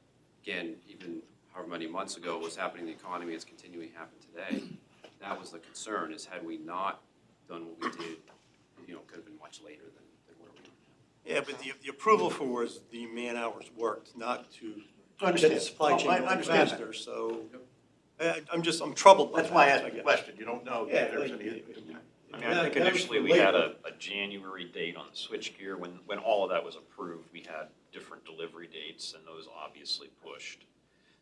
again, even however many months ago was happening in the economy, it's continuing to happen today. That was the concern, is had we not done what we did, you know, it could have been much later than where we are now. Yeah, but the approval for was the man hours worked, not to I understand. get the supply chain I going understand that. faster. So I'm troubled by that. That's why I asked the question. You don't know Yeah, if there's like- any impact. I mean, I think initially we had a January date on the switchgear. When all of that was approved, we had different delivery dates, and those obviously pushed.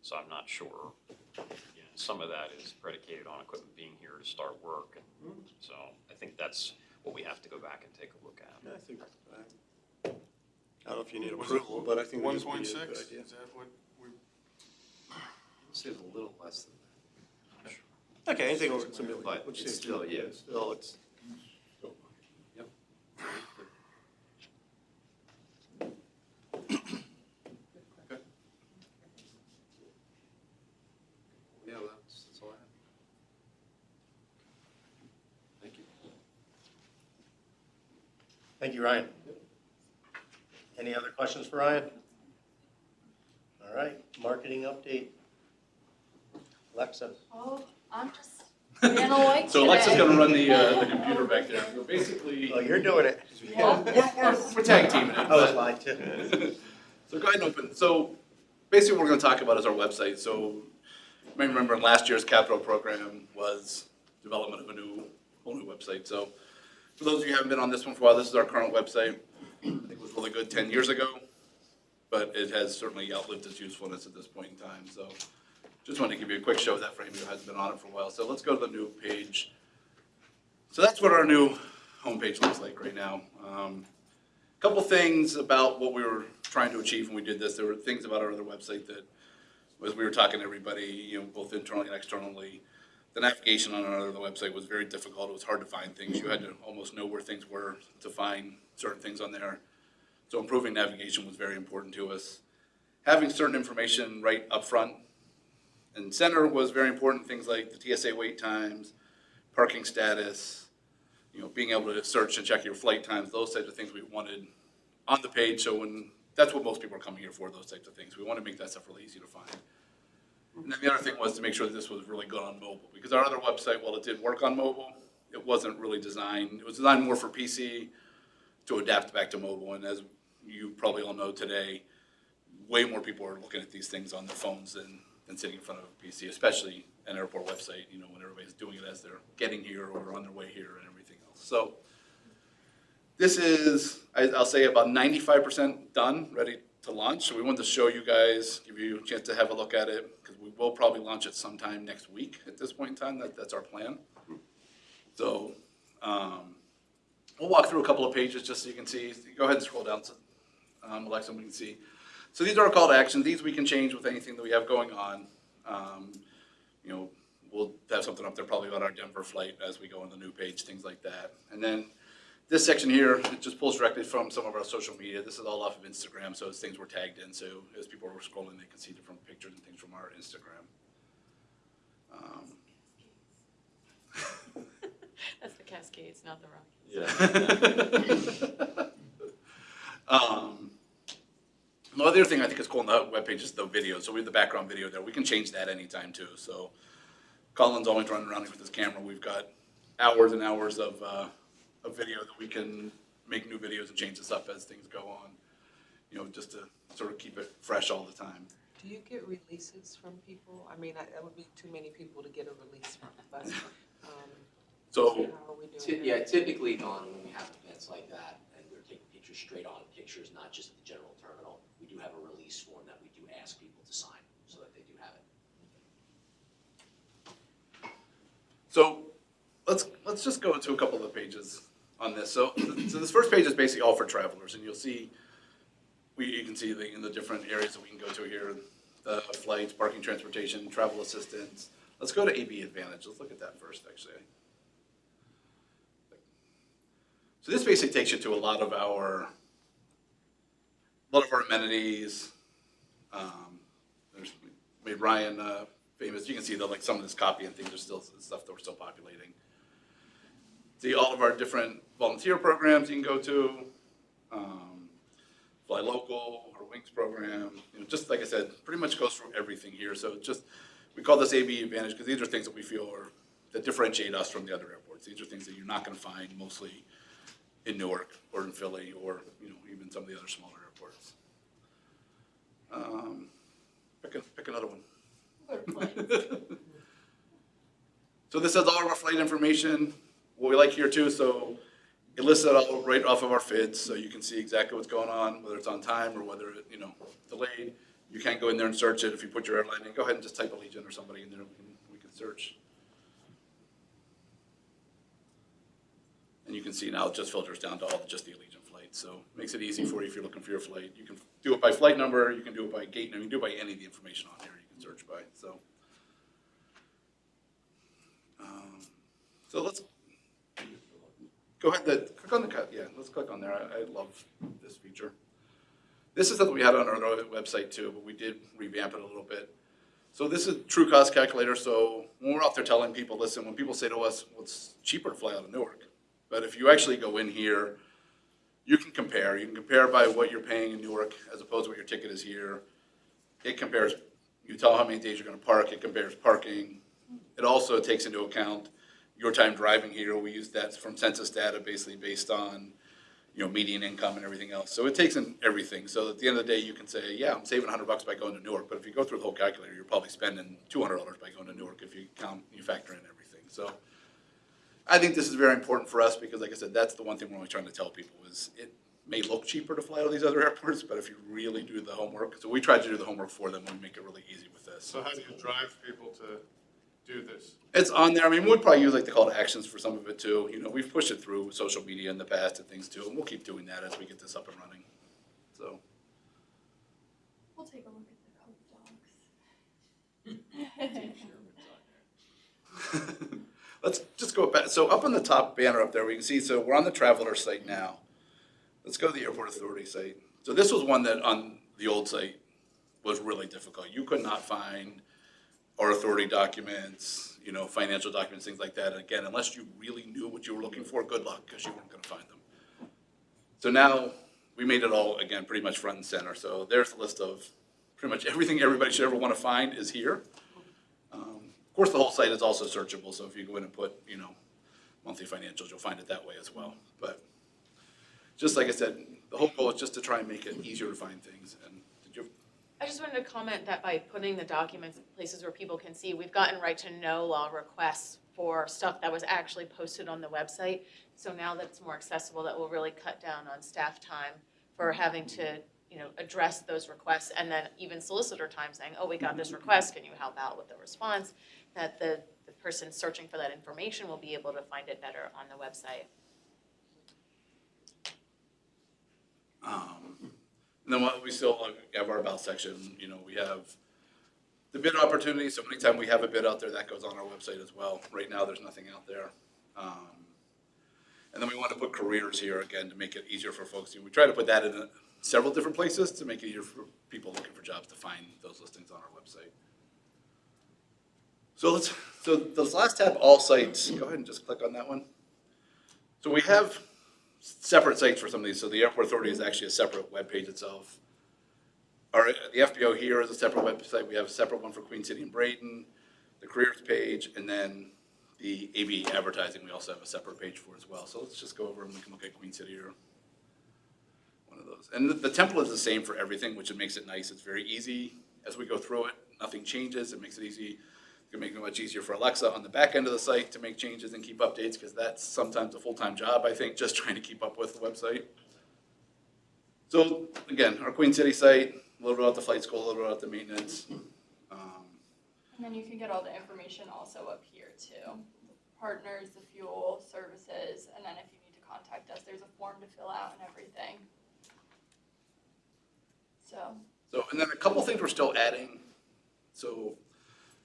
So I'm not sure. You know, some of that is predicated on equipment being here to start work. And so I think that's what we have to go back and take a look at. Yeah, I think, I don't know if you need approval, but I think it would just be a 1.6, good is idea. that what we? Let's say it's a little less than that. Okay, anything over, it's a million. But Let's it's say still, yeah. Still, it's, Yep. Okay. Yeah, well, that's all I have. Thank you. Thank you, Ryan. Any other questions for Ryan? All right, marketing update. Alexa. Oh, I'm just being awake So Alexa's gonna run the computer back there. So basically, Oh, you're doing it. we're tag teaming it. I was fine too. So go ahead and open. So basically what we're gonna talk about is our website. So you may remember last year's capital program was development of a whole new website. So for those of you who haven't been on this one for a while, this is our current website. I think it was really good 10 years ago, but it has certainly outlived its usefulness at this point in time. So just wanted to give you a quick show of that for anybody who hasn't been on it for a while. So let's go to the new page. So that's what our new homepage looks like right now. Couple things about what we were trying to achieve when we did this. There were things about our other website that, as we were talking to everybody, both internally and externally, the navigation on our other website was very difficult. It was hard to find things. You had to almost know where things were to find certain things on there. So improving navigation was very important to us. Having certain information right up front and center was very important. Things like the TSA wait times, parking status, being able to search and check your flight times, those types of things we wanted on the page. So that's what most people are coming here for, those types of things. We want to make that stuff really easy to find. And then the other thing was to make sure that this was really good on mobile, because our other website, while it did work on mobile, it wasn't really designed. It was designed more for PC to adapt back to mobile. And as you probably all know today, way more people are looking at these things on their phones than sitting in front of a PC, especially an airport website, when everybody's doing it as they're getting here or on their way here and everything else. So this is, I'll say, about 95% done, ready to launch. So we wanted to show you guys, give you a chance to have a look at it, because we will probably launch it sometime next week at this point in time. That's our plan. So we'll walk through a couple of pages just so you can see. Go ahead and scroll down to Alexa, we can see. So these are our call to action. These we can change with anything that we have going on. We'll have something up there probably about our Denver flight as we go on the new page, things like that. And then this section here, it just pulls directly from some of our social media. This is all off of Instagram, so it's things we're tagged in. So as people are scrolling, they can see different pictures and things from our Instagram. That's the Cascades, not the Rockies. Yeah. The other thing I think is cool on the webpage is the video. So we have the background video there. We can change that anytime too. So Colin's always running around with his camera. We've got hours and hours of video that we can make new videos and change this up as things go on, just to sort of keep it fresh all the time. Do you get releases from people? I mean, that would be too many people to get a release from, but, So, how are we doing yeah, that? typically, Don, when we have events like that, and we're taking pictures straight on pictures, not just at the general terminal, we do have a release form that we do ask people to sign, so that they do have it. So let's just go into a couple of the pages on this. So this first page is basically all for travelers, and you'll see, you can see in the different areas that we can go to here, the flights, parking, transportation, travel assistance. Let's go to AB Advantage. Let's look at that first, actually. So this basically takes you to a lot of our amenities. There's made Ryan famous. You can see that some of this copy and things are still stuff that we're still populating. See all of our different volunteer programs you can go to. Fly Local, our Wings program. Just like I said, pretty much goes through everything here. So we call this AB Advantage because these are things that we feel that differentiate us from the other airports. These are things that you're not going to find mostly in Newark or in Philly or even some of the other smaller airports. Pick another one. So this has all of our flight information. What we like here too, so it lists it all right off of our FIDs, so you can see exactly what's going on, whether it's on time or whether it, delayed. You can't go in there and search it. If you put your airline in, go ahead and just type Allegiant or somebody in there, we can search. And you can see now it just filters down to just the Allegiant flights. So it makes it easy for you if you're looking for your flight. You can do it by flight number, you can do it by gate number, you can do it by any of the information on here you can search by. So let's go ahead, click on let's click on there. I love this feature. This is something we had on our website too, but we did revamp it a little bit. So this is true cost calculator. So when we're out there telling people, listen, when people say to us, well, it's cheaper to fly out of Newark. But if you actually go in here, you can compare. You can compare by what you're paying in Newark as opposed to what your ticket is here. It compares, you tell how many days you're going to park. It compares parking. It also takes into account your time driving here. We use that from census data basically based on, median income and everything else. So it takes in everything. So at the end of the day, you can say, yeah, I'm saving $100 by going to Newark. But if you go through the whole calculator, you're probably spending $200 by going to Newark if you factor in everything. So I think this is very important for us because, like I said, that's the one thing we're always trying to tell people is may look cheaper to fly to these other airports, but if you really do the homework, so we tried to do the homework for them and make it really easy with this. So how do you drive people to do this? It's on there. I mean, we'll probably use like the call to actions for some of it too. You know, we've pushed it through social media in the past and things too, and we'll keep doing that as we get this up and running. So. We'll take a look at the code docs. Let's just go back. So up on the top banner up there, we can see, so we're on the Traveler site now. Let's go to the Airport Authority site. So this was one that on the old site was really difficult. You could not find our authority documents, you know, financial documents, things like that. And again, unless you really knew what you were looking for, good luck, because you weren't going to find them. So now we made it all, again, pretty much front and center. So there's a list of pretty much everything everybody should ever want to find is here. Of course, the whole site is also searchable, so if you go in and put, you know, monthly financials, you'll find it that way as well. But just like I said, the whole goal is just to try and make it easier to find things. And did you? I just wanted to comment that by putting the documents in places where people can see, we've gotten right to know law requests for stuff that was actually posted on the website. So now that it's more accessible, that will really cut down on staff time for having to, you know, address those requests, and then even solicitor time saying, oh, we got this request, can you help out with the response? That the person searching for that information will be able to find it better on the website. And then we still have our about section. You know, we have the bid opportunity. So anytime we have a bid out there, that goes on our website as well. Right now, there's nothing out there. And then we want to put careers here again to make it easier for folks. We try to put that in several different places to make it easier for people looking for jobs to find those listings on our website. So this last tab, all sites, go ahead and just click on that one. So we have separate sites for some of these. So the Airport Authority is actually a separate web page itself. The FBO here is a separate website. We have a separate one for Queen City and Braden, the careers page, and then the AB advertising we also have a separate page for as well. So let's just go over and we can look at Queen City or one of those. And the template is the same for everything, which makes it nice. It's very easy as we go through it. Nothing changes. It makes it easy. It can make it much easier for Alexa on the back end of the site to make changes and keep updates, because that's sometimes a full-time job, I think, just trying to keep up with the website. So again, our Queen City site, a little bit about the flight school, a little bit about the maintenance. And then you can get all the information also up here too. The partners, the fuel, services, and then if you need to contact us, there's a form to fill out and everything. So, and then a couple things we're still adding. So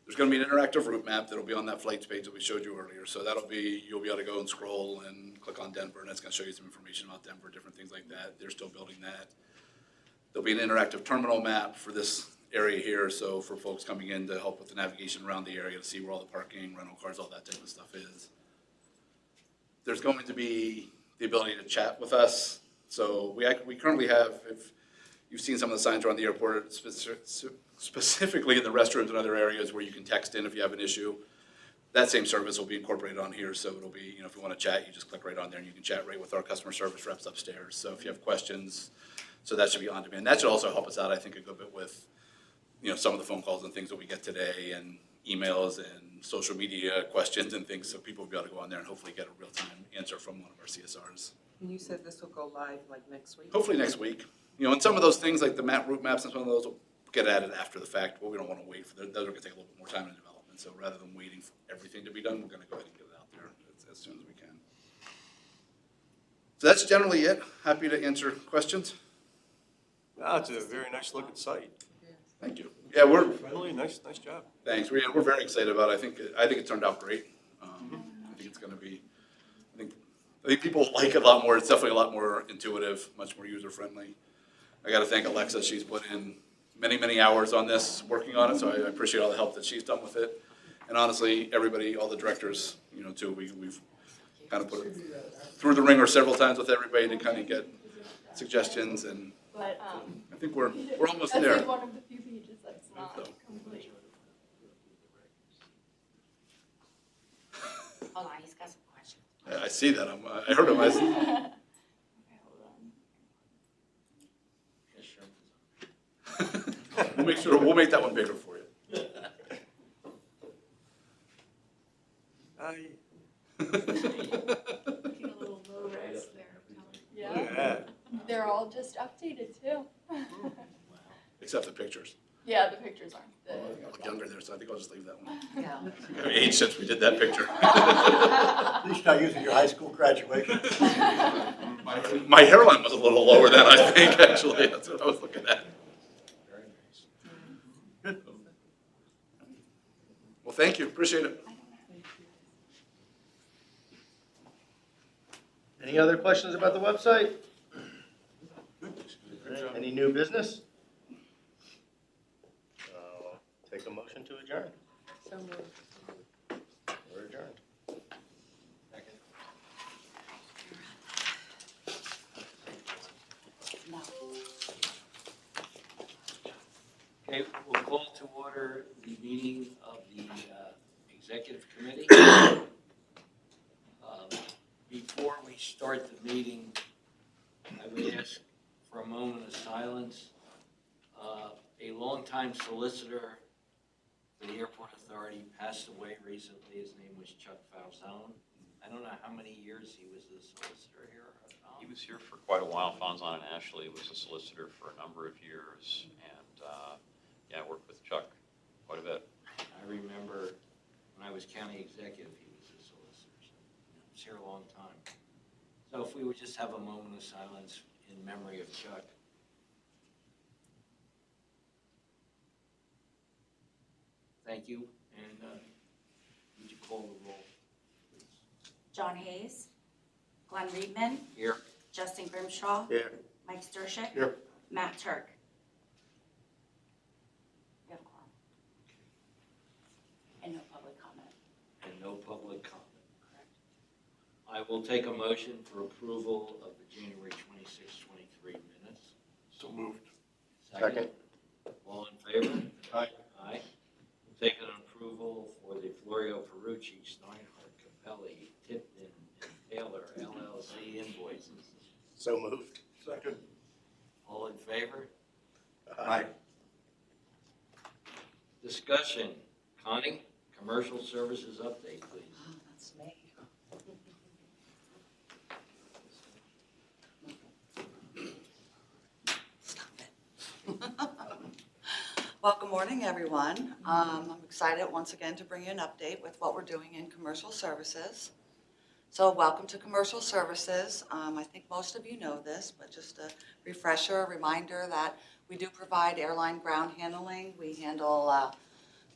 there's going to be an interactive route map that'll be on that flights page that we showed you earlier. So that'll be, you'll be able to go and scroll and click on Denver, and that's going to show you some information about Denver, different things like that. They're still building that. There'll be an interactive terminal map for this area here, so for folks coming in to help with the navigation around the area to see where all the parking, rental cars, all that type of stuff is. There's going to be the ability to chat with us. So we currently have, if you've seen some of the signs around the airport, specifically in the restrooms and other areas where you can text in if you have an issue. That same service will be incorporated on here, so it'll be, you know, if you want to chat, you just click right on there and you can chat right with our customer service reps upstairs. So if you have questions, so that should be on demand. That should also help us out, I think, a good bit with, you know, some of the phone calls and things that we get today, and emails and social media questions and things, so people will be able to go on there and hopefully get a real-time answer from one of our CSRs. And you said this will go live like next week? Hopefully next week. You know, and some of those things like the route maps and some of those will get added after the fact, but we don't want to wait for those. Those are going to take a little bit more time in development. So rather than waiting for everything to be done, we're going to go ahead and get it out there as soon as we can. So that's generally it. Happy to answer questions. No, it's a very nice looking site. Thank you. Yeah, we're Friendly, nice job. Thanks. We're very excited about it. I think it turned out great. I think it's going to be. I think people like it a lot more. It's definitely a lot more intuitive, much more user friendly. I got to thank Alexa. She's put in many hours on this, working on it. So I appreciate all the help that she's done with it. And honestly, everybody, all the directors, you know, too. We've kind of put it through the ringer several times with everybody to kind of get suggestions, and but I think we're almost that's there. like one of the few pages that's not complete. Hold on, he's got some questions. I see that. I heard him. Okay, hold on. We'll make that one bigger for you. Looking a little low res there. Look at that. They're all just updated too. Except the pictures. Yeah, the pictures aren't I look younger there, so I think I'll just leave that one. Yeah. I've aged since we did that picture. At least not using your high school graduation. My hairline was a little lower than I think, actually. That's what I was looking at. Very nice. Good. Well, thank you. Appreciate it. Any other questions about the website? Any new business? Take a motion to adjourn. So moved. We're adjourned. No. Okay, we'll call to order the meeting of the executive committee. Before we start the meeting, I would ask for a moment of silence. A longtime solicitor for the Airport Authority passed away recently. His name was Chuck Falzone. I don't know how many years he was a solicitor here. He was here for quite a while. Fonzon and Ashley was a solicitor for a number of years, and yeah, I worked with Chuck quite a bit. I remember when I was county executive, he was a solicitor. So, he was here a long time. So if we would just have a moment of silence in memory of Chuck. Thank you, and would you call the roll, please? John Hayes, Glenn Reedman, Here. Justin Grimshaw, Here. Mike Stershik, Here. Matt Turk. We have a quorum. And no public comment. And no public comment, correct? I will take a motion for approval of the January 26, 23 minutes. So moved. Second. All in favor? Aye. Aye. We'll take an approval for the Florio Ferrucci, Steinhardt, Capelli, Tipton, and Taylor LLC invoices. So moved. Second. All in favor? Aye. Discussion. Connie, commercial services update, please. Oh, that's me. Stop it. Well, good morning, everyone. I'm excited once again to bring you an update with what we're doing in commercial services. So welcome to Commercial Services. I think most of you know this, but just a refresher, a reminder that we do provide airline ground handling. We handle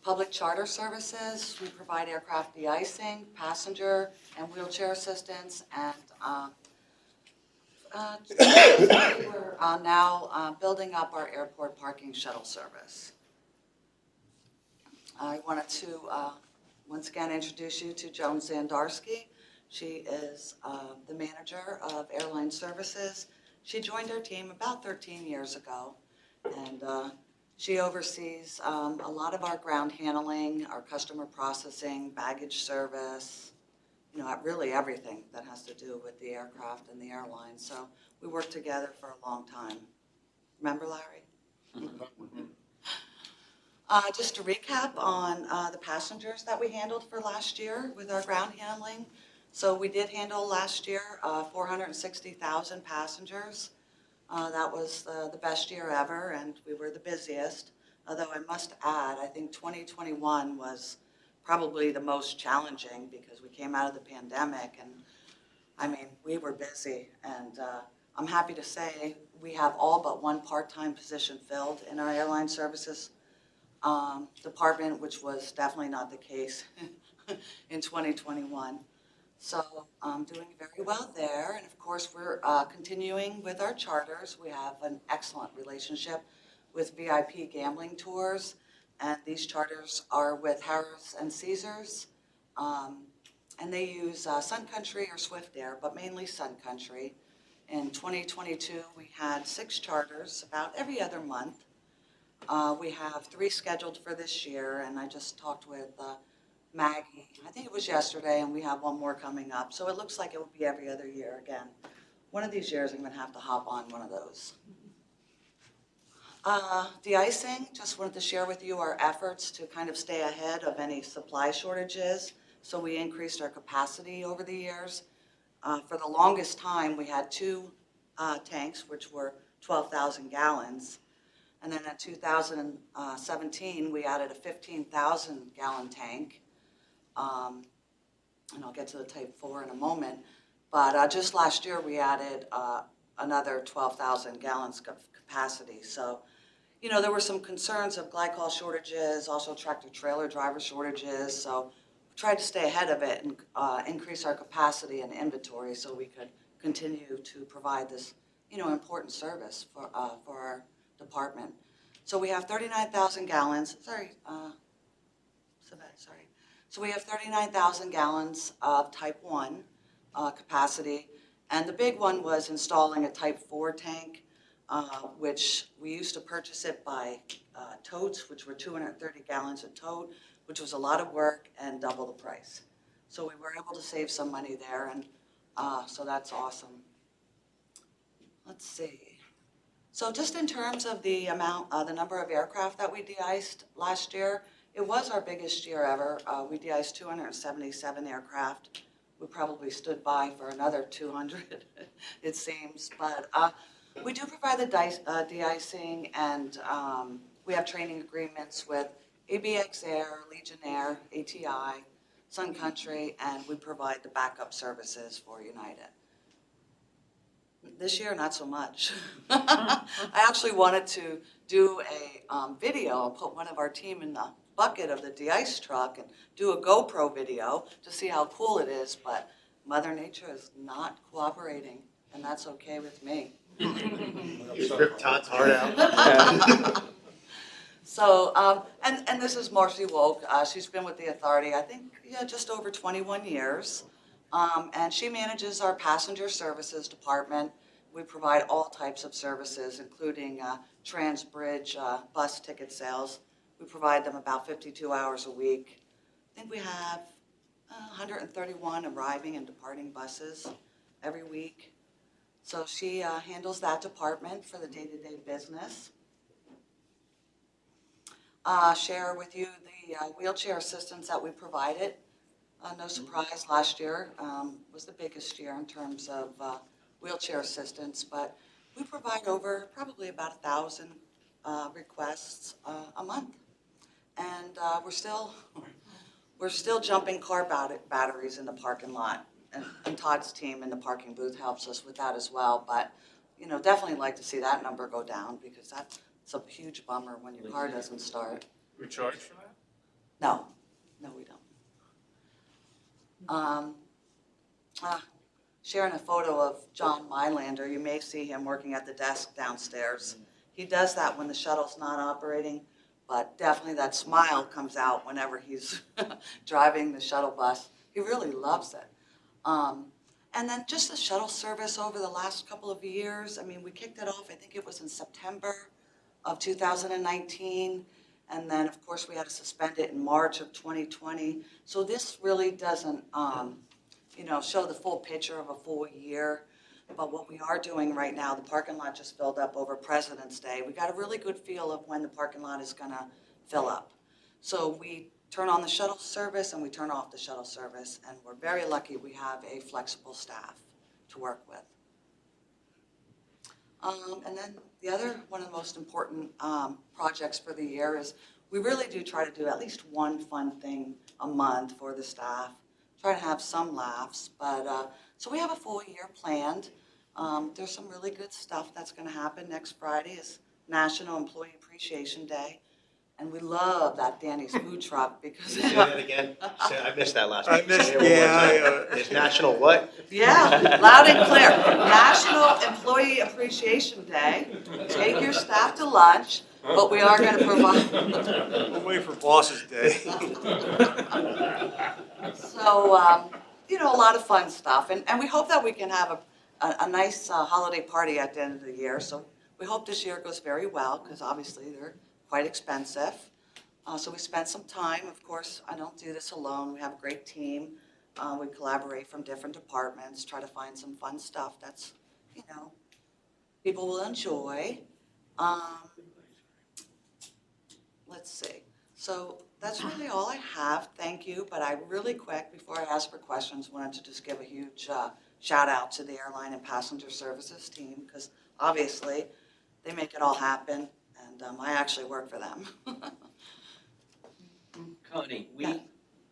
public charter services. We provide aircraft de-icing, passenger and wheelchair assistance, and we're now building up our airport parking shuttle service. I wanted to once again introduce you to Joan Zandarski. She is the manager of airline services. She joined our team about 13 years ago, and she oversees a lot of our ground handling, our customer processing, baggage service, you know, really everything that has to do with the aircraft and the airline. So we worked together for a long time. Remember, Larry? Just to recap on the passengers that we handled for last year with our ground handling. So we did handle last year 460,000 passengers. That was the best year ever, and we were the busiest. Although I must add, I think 2021 was probably the most challenging because we came out of the pandemic, and I mean, we were busy. And I'm happy to say we have all but one part-time position filled in our airline services department, which was definitely not the case in 2021. So I'm doing very well there. And of course, we're continuing with our charters. We have an excellent relationship with VIP gambling tours. And these charters are with Harrah's and Caesars. And they use Sun Country or Swift Air, but mainly Sun Country. In 2022, we had 6 charters about every other month. We have 3 scheduled for this year, and I just talked with Maggie, I think it was yesterday, and we have one more coming up. So it looks like it will be every other year again. One of these years, I'm going to have to hop on one of those. De-icing, just wanted to share with you our efforts to kind of stay ahead of any supply shortages. So we increased our capacity over the years. For the longest time, we had 2 tanks, which were 12,000 gallons. And then in 2017, we added a 15,000 gallon tank. And I'll get to the type 4 in a moment. But just last year, we added another 12,000 gallons of capacity. So, you know, there were some concerns of glycol shortages, also tractor trailer driver shortages. So we tried to stay ahead of it and increase our capacity and inventory so we could continue to provide this, you know, important service for our department. So we have 39,000 gallons, sorry. So we have 39,000 gallons of type 1 capacity. And the big one was installing a type 4 tank, which we used to purchase it by totes, which were 230 gallons a tote, which was a lot of work and double the price. So we were able to save some money there, and so that's awesome. Let's see. So just in terms of the amount, the number of aircraft that we de-iced last year, it was our biggest year ever. We de-iced 277 aircraft. We probably stood by for another 200, it seems. But we do provide the de-icing, and we have training agreements with ABX Air, Legion Air, ATI, Sun Country, and we provide the backup services for United. This year, not so much. I actually wanted to do a video and put one of our team in the bucket of the de-ice truck and do a GoPro video to see how cool it is, but Mother Nature is not cooperating, and that's okay with me. You ripped Todd's heart out. So, and this is Marcy Woke. She's been with the authority, I think, yeah, just over 21 years. And she manages our passenger services department. We provide all types of services, including trans-bridge bus ticket sales. We provide them about 52 hours a week. I think we have 131 arriving and departing buses every week. So she handles that department for the day-to-day business. Share with you the wheelchair assistance that we provided. No surprise, last year was the biggest year in terms of wheelchair assistance, but we provide over probably about 1,000 requests a month. And we're still jumping car batteries in the parking lot, and Todd's team in the parking booth helps us with that as well. But, you know, definitely like to see that number go down, because that's a huge bummer when your car doesn't start. We charge for that? No, we don't. Sharing a photo of John Mylander. You may see him working at the desk downstairs. He does that when the shuttle's not operating, but definitely that smile comes out whenever he's driving the shuttle bus. He really loves it. And then just the shuttle service over the last couple of years. I mean, we kicked it off, I think it was in September of 2019. And then, of course, we had to suspend it in March of 2020. So this really doesn't, you know, show the full picture of a full year. But what we are doing right now, the parking lot just filled up over President's Day. We got a really good feel of when the parking lot is going to fill up. So we turn on the shuttle service and we turn off the shuttle service. And we're very lucky we have a flexible staff to work with. And then the other, one of the most important projects for the year is we really do try to do at least one fun thing a month for the staff. Try to have some laughs, but so we have a full year planned. There's some really good stuff that's going to happen. Next Friday is National Employee Appreciation Day, and we love that Danny's food truck because Say that again. I missed that last week. I missed, Say it one more yeah. time. It's National what? Yeah, loud and clear. National Employee Appreciation Day. Take your staff to lunch, but we are going to provide. We'll wait for Boss's Day. So, you know, a lot of fun stuff. And we hope that we can have a nice holiday party at the end of the year. So we hope this year goes very well, because obviously they're quite expensive. So we spent some time. Of course, I don't do this alone. We have a great team. We collaborate from different departments, try to find some fun stuff that's, you know, people will enjoy. Let's see. So that's really all I have. Thank you. But I really quick, before I ask for questions, wanted to just give a huge shout out to the airline and passenger services team, because obviously they make it all happen, and I actually work for them. Connie, Yeah.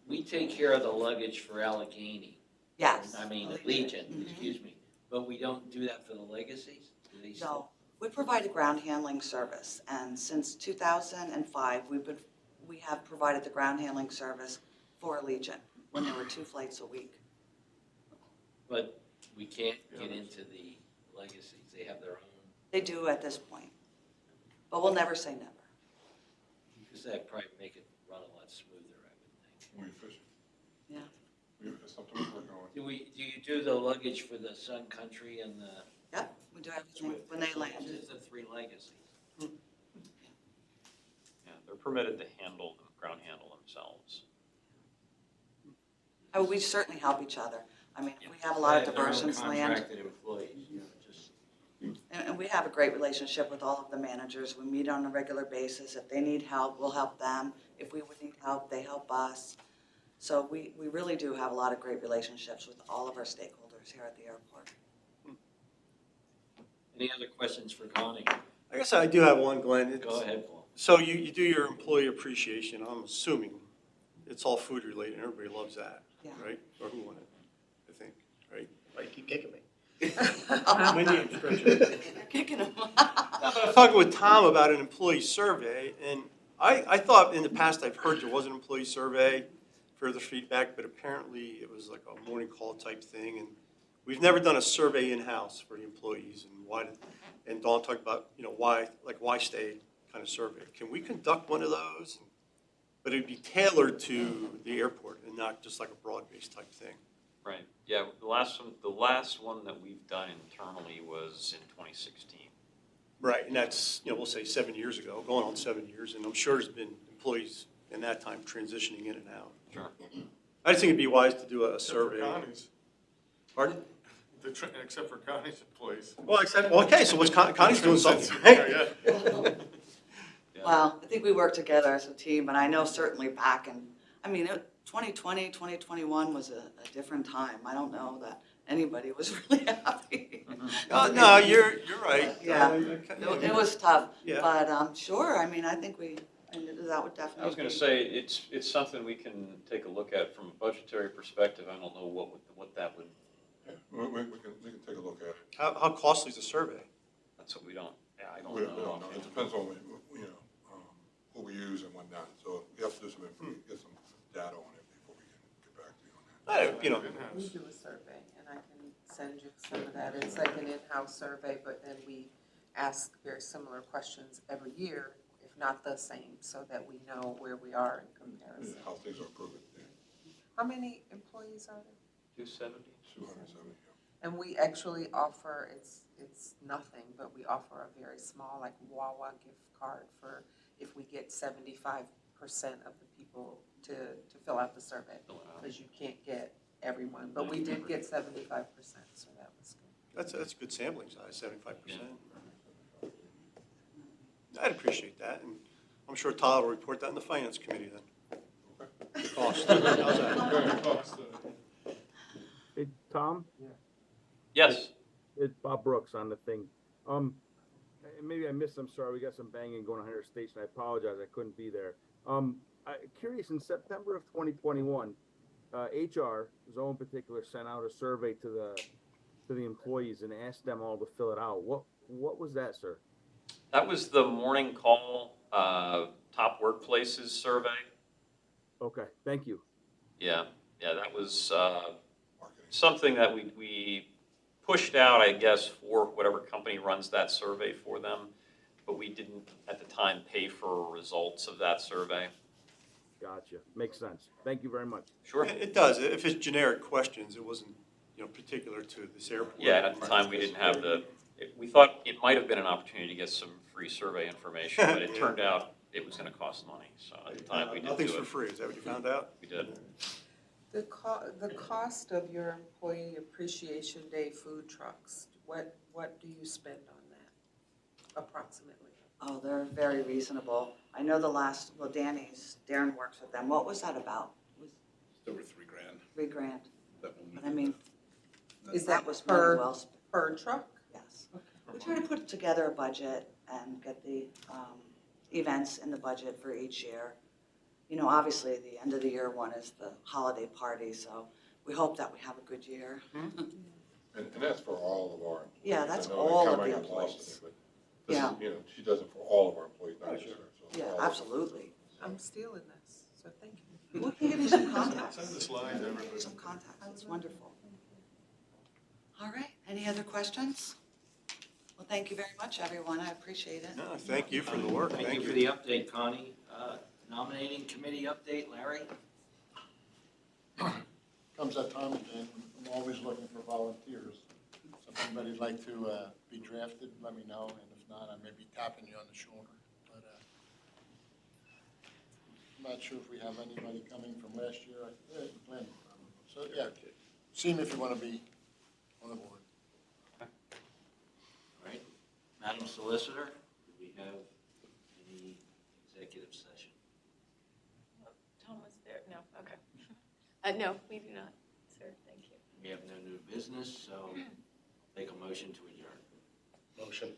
we take care of the luggage for Allegheny. Yes. I mean, Legion. Legion, excuse me, but we don't do that for the legacies? Do they still? No, we provide a ground handling service, and since 2005, we have provided the ground handling service for Legion when there were 2 flights a week. But we can't get into the legacies, they have their own, They do at this point, but we'll never say never. because that'd probably make it run a lot smoother, I would think. More efficient. Yeah. It's something we're working on. Do you do the luggage for the Sun Country and the? Yep, we do everything when they land. Which is the 3 legacies? Yeah, they're permitted to ground handle themselves. Oh, we certainly help each other. I mean, we have a lot of diversions land. Contracted employees, you know, just. And we have a great relationship with all of the managers. We meet on a regular basis. If they need help, we'll help them. If we would need help, they help us. So we really do have a lot of great relationships with all of our stakeholders here at the airport. Any other questions for Connie? I guess I do have one, Glenn. Go ahead, Paul. So you do your employee appreciation, I'm assuming it's all food related, everybody loves that, Yeah. right? Or who won it, I think, right? Why you keep kicking me? My name's Richard. You're kicking them. I was talking with Tom about an employee survey, and I thought in the past I've heard there was an employee survey, further feedback, but apparently it was like a morning call type thing, and we've never done a survey in-house for the employees, and and Dawn talked about, why stay kind of survey. Can we conduct one of those? But it'd be tailored to the airport and not just like a broad-based type thing. Right, yeah, the last one that we've done internally was in 2016. Right, and that's, we'll say 7 years ago, going on 7 years, and I'm sure there's been employees in that time transitioning in and out. Sure. I just think it'd be wise to do a Except for survey. Connie's. Pardon? Except for Connie's employees. Well, okay, so what's Connie's doing something, right? Yeah. Well, I think we work together as a team, and I know certainly back in, 2020, 2021 was a different time. I don't know that anybody was really happy. No, you're right. Yeah, Okay. it was tough, Yeah. but sure, I think that would definitely. I was going to say, it's something we can take a look at from a budgetary perspective. I don't know what that would, We can take a look at it. How costly is a survey? that's what we don't, I don't We don't know. know. It depends on, who we use and whatnot. So we have to do get some data on it before we can get back to you on that. We do a survey, and I can send you some of that. It's like an in-house survey, but then we ask very similar questions every year, if not the same, so that we know where we are in comparison. How things are improving. How many employees are there? 270? 270, yeah. And we actually offer, it's nothing, but we offer a very small, like Wawa gift card for if we get 75% of the people to fill out the survey, because you can't get everyone, but we did get 75%, so that was good. That's a good sampling size, 75%. I'd appreciate that, and I'm sure Todd will report that in the finance committee then. The cost. How's that? Hey, Tom? Yes. It's Bob Brooks on the thing. Maybe I missed, I'm sorry, we got some banging going on here at station. I apologize, I couldn't be there. Curious, in September of 2021, HR, Zoe in particular, sent out a survey to the employees and asked them all to fill it out. What was that, sir? That was the morning call, top workplaces survey. Okay, thank you. Yeah, that was something that we pushed out, I guess, for whatever company runs that survey for them, but we didn't at the time pay for results of that survey. Gotcha, makes sense. Thank you very much. Sure. It does. If it's generic questions, it wasn't, particular to this airport. Yeah, and at the time we didn't have we thought it might have been an opportunity to get some free survey information, but it turned out it was going to cost money. So at the time we didn't do it. Nothing's for free. Is that what you found out? We did. The cost of your Employee Appreciation Day food trucks, what do you spend on that approximately? Oh, they're very reasonable. I know Darren works with them. What was that about? It's over $3,000. $3,000. That one we But I mean, Is That that was money per, well spent. per truck? Yes. We try to put together a budget and get the events in the budget for each year. You know, obviously, the end of the year one is the holiday party, so we hope that we have a good year. And that's for all of our employees. Yeah, that's I know all of Cameron the got lost in employees. it, but this is, Yeah. you know, she does it for all of our employees, not just her. so Yeah, all of them. absolutely. I'm stealing this, so thank you. We can give you some contacts. Send this line to everybody. Some contacts, it's wonderful. All right, any other questions? Well, thank you very much, everyone, I appreciate it. No, thank you for the work, Thank you for the update, Connie. Nominating committee update, Larry? Comes that time again, I'm always looking for volunteers. So if anybody'd like to be drafted, let me know, and if not, I may be tapping you on the shoulder. But I'm not sure if we have anybody coming from last year. Yeah, you plan to come. So, yeah, see me if you want to be on the board. All right. Madam Solicitor, do we have any executive session? Tom was there, no, okay. No, we do not, sir, thank you. We have no new business, so take a motion to adjourn. Motion.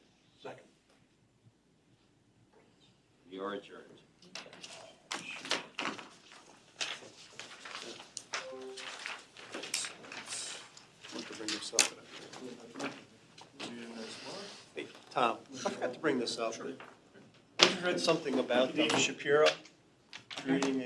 Second. We are adjourned. I want to bring this up. Hey, Tom, I forgot to bring this up. I read something about Dave Shapiro creating a